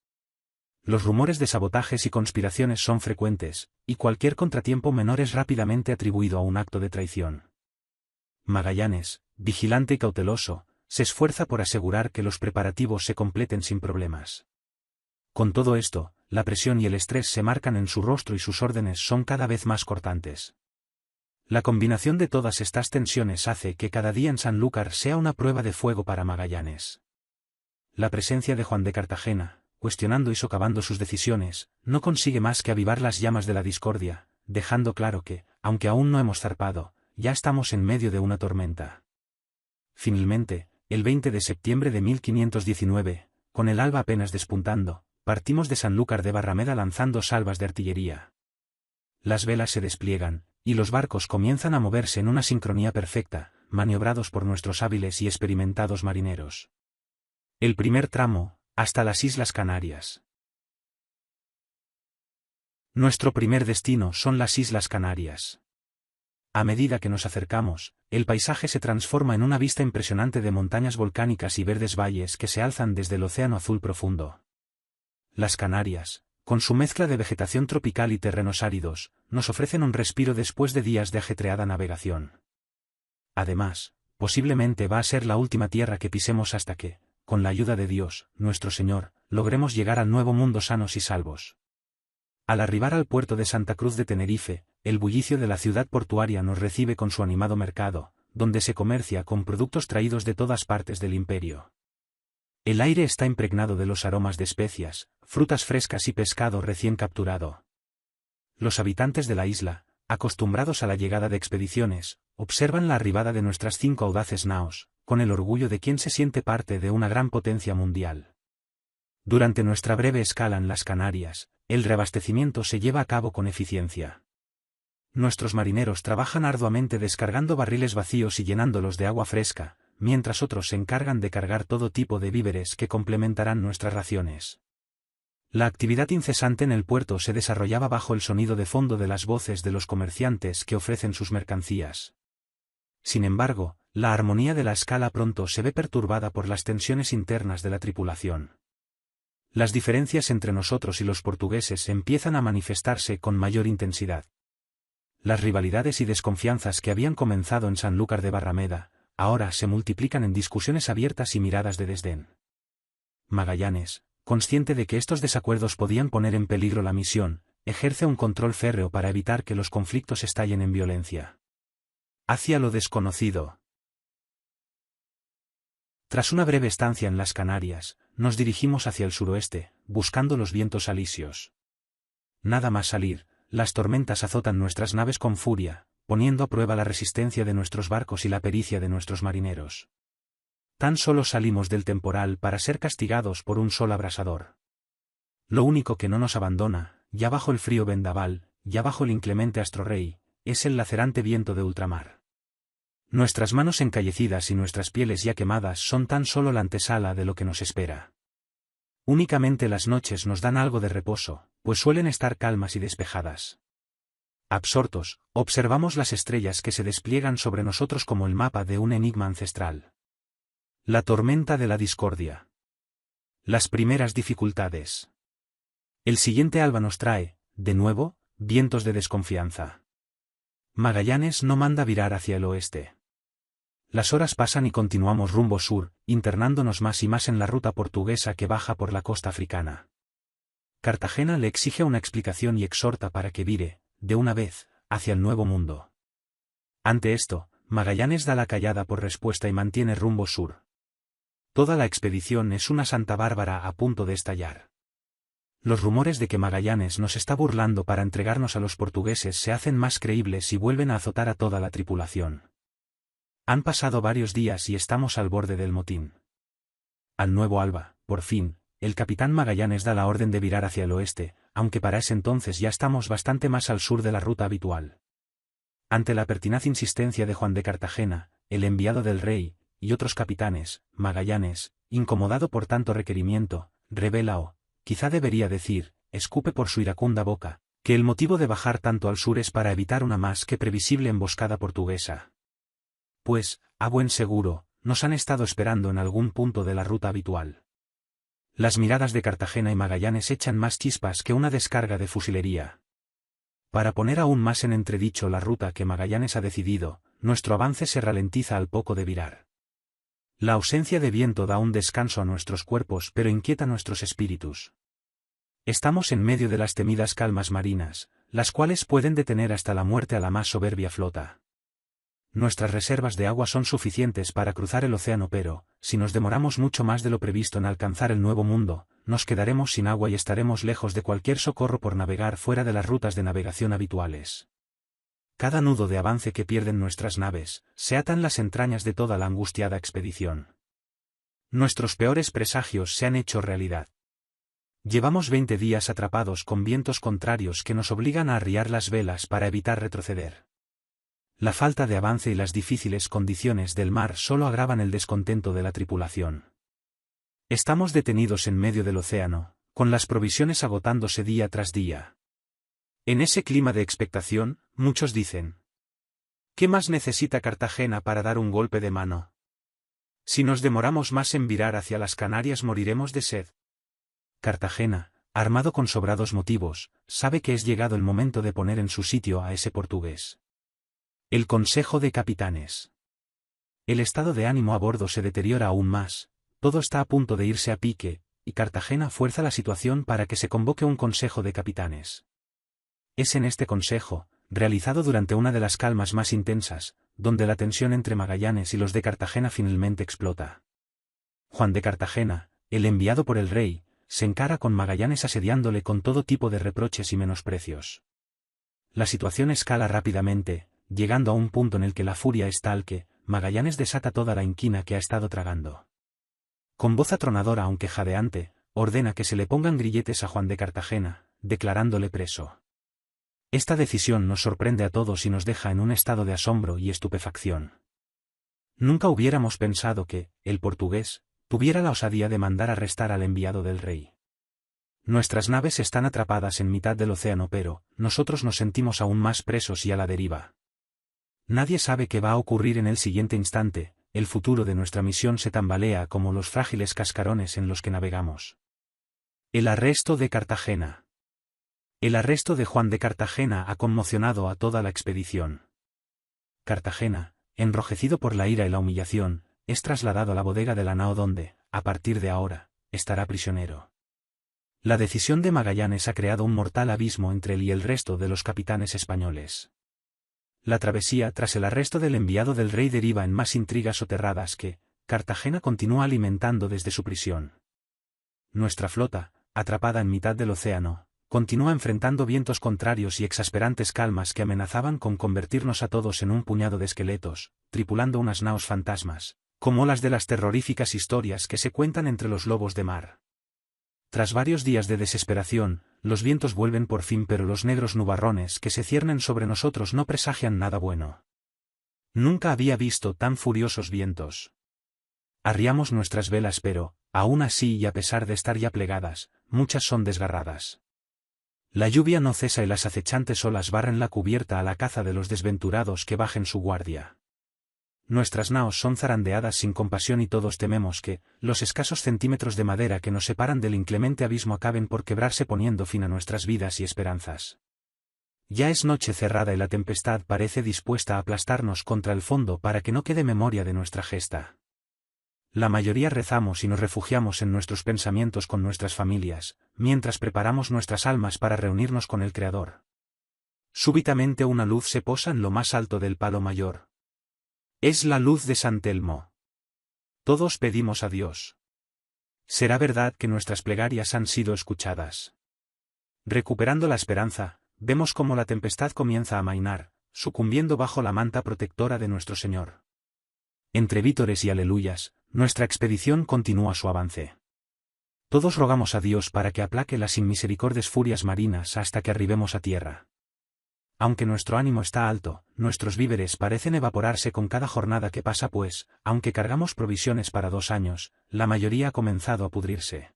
Los rumores de sabotajes y conspiraciones son frecuentes, y cualquier contratiempo menor es rápidamente atribuido a un acto de traición. Magallanes, vigilante y cauteloso, se esfuerza por asegurar que los preparativos se completen sin problemas. Con todo esto, la presión y el estrés se marcan en su rostro y sus órdenes son cada vez más cortantes. La combinación de todas estas tensiones hace que cada día en Sanlúcar sea una prueba de fuego para Magallanes. La presencia de Juan de Cartagena, cuestionando y socavando sus decisiones, no consigue más que avivar las llamas de la discordia, dejando claro que, aunque aún no hemos zarpado, ya estamos en medio de una tormenta. Finalmente, el 20 de septiembre de 1519, con el alba apenas despuntando, partimos de Sanlúcar de Barrameda lanzando salvas de artillería. Las velas se despliegan, y los barcos comienzan a moverse en una sincronía perfecta, maniobrados por nuestros hábiles y experimentados marineros. El primer tramo, hasta las Islas Canarias. Nuestro primer destino son las Islas Canarias. A medida que nos acercamos, el paisaje se transforma en una vista impresionante de montañas volcánicas y verdes valles que se alzan desde el océano azul profundo. Las Canarias, con su mezcla de vegetación tropical y terrenos áridos, nos ofrecen un respiro después de días de ajetreada navegación. Además, posiblemente va a ser la última tierra que pisemos hasta que, con la ayuda de Dios, nuestro Señor, logremos llegar al nuevo mundo sanos y salvos. Al arribar al puerto de Santa Cruz de Tenerife, el bullicio de la ciudad portuaria nos recibe con su animado mercado, donde se comercia con productos traídos de todas partes del imperio. El aire está impregnado de los aromas de especias, frutas frescas y pescado recién capturado. Los habitantes de la isla, acostumbrados a la llegada de expediciones, observan la arribada de nuestras 5 audaces naos, con el orgullo de quien se siente parte de una gran potencia mundial. Durante nuestra breve escala en las Canarias, el reabastecimiento se lleva a cabo con eficiencia. Nuestros marineros trabajan arduamente descargando barriles vacíos y llenándolos de agua fresca, mientras otros se encargan de cargar todo tipo de víveres que complementarán nuestras raciones. La actividad incesante en el puerto se desarrollaba bajo el sonido de fondo de las voces de los comerciantes que ofrecen sus mercancías. Sin embargo, la armonía de la escala pronto se ve perturbada por las tensiones internas de la tripulación. Las diferencias entre nosotros y los portugueses empiezan a manifestarse con mayor intensidad. Las rivalidades y desconfianzas que habían comenzado en Sanlúcar de Barrameda, ahora se multiplican en discusiones abiertas y miradas de desdén. Magallanes, consciente de que estos desacuerdos podían poner en peligro la misión, ejerce un control férreo para evitar que los conflictos estallen en violencia. Hacia lo desconocido. Tras una breve estancia en las Canarias, nos dirigimos hacia el suroeste, buscando los vientos alisios. Nada más salir, las tormentas azotan nuestras naves con furia, poniendo a prueba la resistencia de nuestros barcos y la pericia de nuestros marineros. Tan solo salimos del temporal para ser castigados por un sol abrasador. Lo único que no nos abandona, ya bajo el frío vendaval, ya bajo el inclemente astrorrey, es el lacerante viento de ultramar. Nuestras manos encallecidas y nuestras pieles ya quemadas son tan solo la antesala de lo que nos espera. Únicamente las noches nos dan algo de reposo, pues suelen estar calmas y despejadas. Absortos, observamos las estrellas que se despliegan sobre nosotros como el mapa de un enigma ancestral. La tormenta de la discordia. Las primeras dificultades. El siguiente alba nos trae, de nuevo, vientos de desconfianza. Magallanes no manda virar hacia el oeste. Las horas pasan y continuamos rumbo sur, internándonos más y más en la ruta portuguesa que baja por la costa africana. Cartagena le exige una explicación y exhorta para que vire, de una vez, hacia el nuevo mundo. Ante esto, Magallanes da la callada por respuesta y mantiene rumbo sur. Toda la expedición es una Santa Bárbara a punto de estallar. Los rumores de que Magallanes nos está burlando para entregarnos a los portugueses se hacen más creíbles y vuelven a azotar a toda la tripulación. Han pasado varios días y estamos al borde del motín. Al nuevo alba, por fin, el capitán Magallanes da la orden de virar hacia el oeste, aunque para ese entonces ya estamos bastante más al sur de la ruta habitual. Ante la pertinaz insistencia de Juan de Cartagena, el enviado del rey, y otros capitanes, Magallanes, incomodado por tanto requerimiento, revela o, quizá debería decir, escupe por su iracunda boca, que el motivo de bajar tanto al sur es para evitar una más que previsible emboscada portuguesa. Pues, a buen seguro, nos han estado esperando en algún punto de la ruta habitual. Las miradas de Cartagena y Magallanes echan más chispas que una descarga de fusilería. Para poner aún más en entredicho la ruta que Magallanes ha decidido, nuestro avance se ralentiza al poco de virar. La ausencia de viento da un descanso a nuestros cuerpos pero inquieta nuestros espíritus. Estamos en medio de las temidas calmas marinas, las cuales pueden detener hasta la muerte a la más soberbia flota. Nuestras reservas de agua son suficientes para cruzar el océano pero, si nos demoramos mucho más de lo previsto en alcanzar el nuevo mundo, nos quedaremos sin agua y estaremos lejos de cualquier socorro por navegar fuera de las rutas de navegación habituales. Cada nudo de avance que pierden nuestras naves, se atan las entrañas de toda la angustiada expedición. Nuestros peores presagios se han hecho realidad. Llevamos 20 días atrapados con vientos contrarios que nos obligan a arriar las velas para evitar retroceder. La falta de avance y las difíciles condiciones del mar solo agravan el descontento de la tripulación. Estamos detenidos en medio del océano, con las provisiones agotándose día tras día. En ese clima de expectación, muchos dicen: ¿qué más necesita Cartagena para dar un golpe de mano? Si nos demoramos más en virar hacia las Canarias moriremos de sed. Cartagena, armado con sobrados motivos, sabe que es llegado el momento de poner en su sitio a ese portugués. El Consejo de Capitanes. El estado de ánimo a bordo se deteriora aún más, todo está a punto de irse a pique, y Cartagena fuerza la situación para que se convoque un consejo de capitanes. Es en este consejo, realizado durante una de las calmas más intensas, donde la tensión entre Magallanes y los de Cartagena finalmente explota. Juan de Cartagena, el enviado por el rey, se encara con Magallanes asediándole con todo tipo de reproches y menosprecios. La situación escala rápidamente, llegando a un punto en el que la furia es tal que Magallanes desata toda la inquina que ha estado tragando. Con voz atronadora aunque jadeante, ordena que se le pongan grilletes a Juan de Cartagena, declarándole preso. Esta decisión nos sorprende a todos y nos deja en un estado de asombro y estupefacción. Nunca hubiéramos pensado que, el portugués, tuviera la osadía de mandar arrestar al enviado del rey. Nuestras naves están atrapadas en mitad del océano, pero nosotros nos sentimos aún más presos y a la deriva. Nadie sabe qué va a ocurrir en el siguiente instante, el futuro de nuestra misión se tambalea como los frágiles cascarones en los que navegamos. El arresto de Cartagena. El arresto de Juan de Cartagena ha conmocionado a toda la expedición. Cartagena, enrojecido por la ira y la humillación, es trasladado a la bodega de la nao donde, a partir de ahora, estará prisionero. La decisión de Magallanes ha creado un mortal abismo entre él y el resto de los capitanes españoles. La travesía tras el arresto del enviado del rey deriva en más intrigas soterradas que Cartagena continúa alimentando desde su prisión. Nuestra flota, atrapada en mitad del océano, continúa enfrentando vientos contrarios y exasperantes calmas que amenazaban con convertirnos a todos en un puñado de esqueletos, tripulando unas naos fantasmas, como las de las terroríficas historias que se cuentan entre los lobos de mar. Tras varios días de desesperación, los vientos vuelven por fin, pero los negros nubarrones que se ciernen sobre nosotros no presagian nada bueno. Nunca había visto tan furiosos vientos. Arriamos nuestras velas, pero, aún así y a pesar de estar ya plegadas, muchas son desgarradas. La lluvia no cesa y las acechantes olas barren la cubierta a la caza de los desventurados que bajen su guardia. Nuestras naos son zarandeadas sin compasión y todos tememos que los escasos centímetros de madera que nos separan del inclemente abismo acaben por quebrarse poniendo fin a nuestras vidas y esperanzas. Ya es noche cerrada y la tempestad parece dispuesta a aplastarnos contra el fondo para que no quede memoria de nuestra gesta. La mayoría rezamos y nos refugiamos en nuestros pensamientos con nuestras familias, mientras preparamos nuestras almas para reunirnos con el Creador. Súbitamente una luz se posa en lo más alto del palo mayor. Es la luz de San Telmo. Todos pedimos a Dios. ¿Será verdad que nuestras plegarias han sido escuchadas? Recuperando la esperanza, vemos cómo la tempestad comienza a amainar, sucumbiendo bajo la manta protectora de nuestro Señor. Entre vítores y aleluyas, nuestra expedición continúa su avance. Todos rogamos a Dios para que aplaque las inmisericordias furias marinas hasta que arribemos a tierra. Aunque nuestro ánimo está alto, nuestros víveres parecen evaporarse con cada jornada que pasa, pues, aunque cargamos provisiones para 2 años, la mayoría ha comenzado a pudrirse.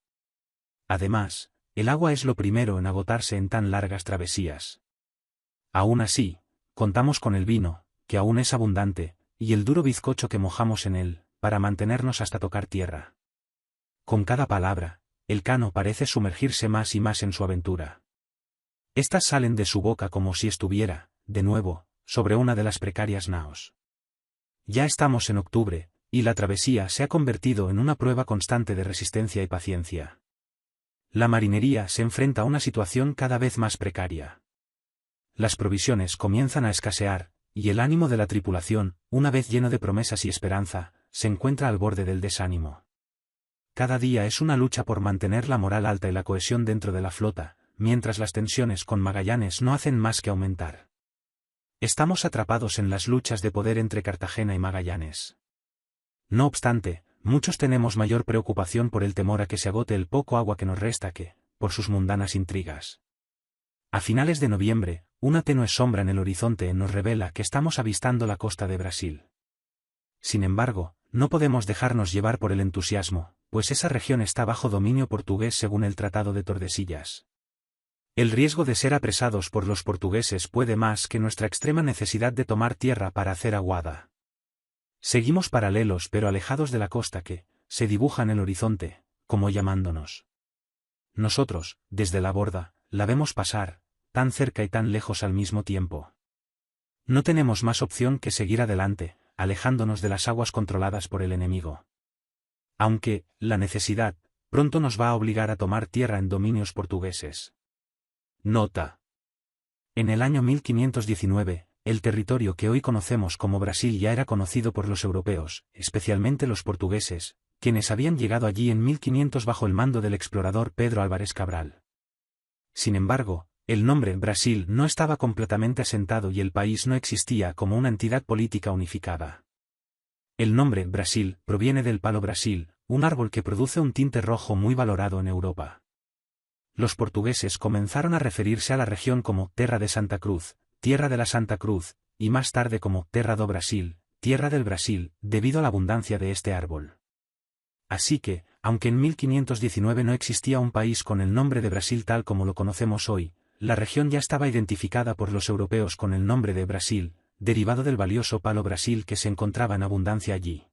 Además, el agua es lo primero en agotarse en tan largas travesías. Aún así, contamos con el vino, que aún es abundante, y el duro bizcocho que mojamos en él, para mantenernos hasta tocar tierra. Con cada palabra, el cano parece sumergirse más y más en su aventura. Estas salen de su boca como si estuviera, de nuevo, sobre una de las precarias naos. Ya estamos en octubre, y la travesía se ha convertido en una prueba constante de resistencia y paciencia. La marinería se enfrenta a una situación cada vez más precaria. Las provisiones comienzan a escasear, y el ánimo de la tripulación, una vez lleno de promesas y esperanza, se encuentra al borde del desánimo. Cada día es una lucha por mantener la moral alta y la cohesión dentro de la flota, mientras las tensiones con Magallanes no hacen más que aumentar. Estamos atrapados en las luchas de poder entre Cartagena y Magallanes. No obstante, muchos tenemos mayor preocupación por el temor a que se agote el poco agua que nos resta que, por sus mundanas intrigas. A finales de noviembre, una tenue sombra en el horizonte nos revela que estamos avistando la costa de Brasil. Sin embargo, no podemos dejarnos llevar por el entusiasmo, pues esa región está bajo dominio portugués según el Tratado de Tordesillas. El riesgo de ser apresados por los portugueses puede más que nuestra extrema necesidad de tomar tierra para hacer aguada. Seguimos paralelos pero alejados de la costa que se dibuja en el horizonte, como llamándonos. Nosotros, desde la borda, la vemos pasar, tan cerca y tan lejos al mismo tiempo. No tenemos más opción que seguir adelante, alejándonos de las aguas controladas por el enemigo. Aunque, la necesidad, pronto nos va a obligar a tomar tierra en dominios portugueses. Nota. En el año 1519, el territorio que hoy conocemos como Brasil ya era conocido por los europeos, especialmente los portugueses, quienes habían llegado allí en 1500 bajo el mando del explorador Pedro Álvares Cabral. Sin embargo, el nombre Brasil no estaba completamente asentado y el país no existía como una entidad política unificada. El nombre Brasil proviene del palo Brasil, un árbol que produce un tinte rojo muy valorado en Europa. Los portugueses comenzaron a referirse a la región como Terra de Santa Cruz, Tierra de la Santa Cruz, y más tarde como Terra do Brasil, Tierra del Brasil, debido a la abundancia de este árbol. Así que, aunque en 1519 no existía un país con el nombre de Brasil tal como lo conocemos hoy, la región ya estaba identificada por los europeos con el nombre de Brasil, derivado del valioso palo Brasil que se encontraba en abundancia allí.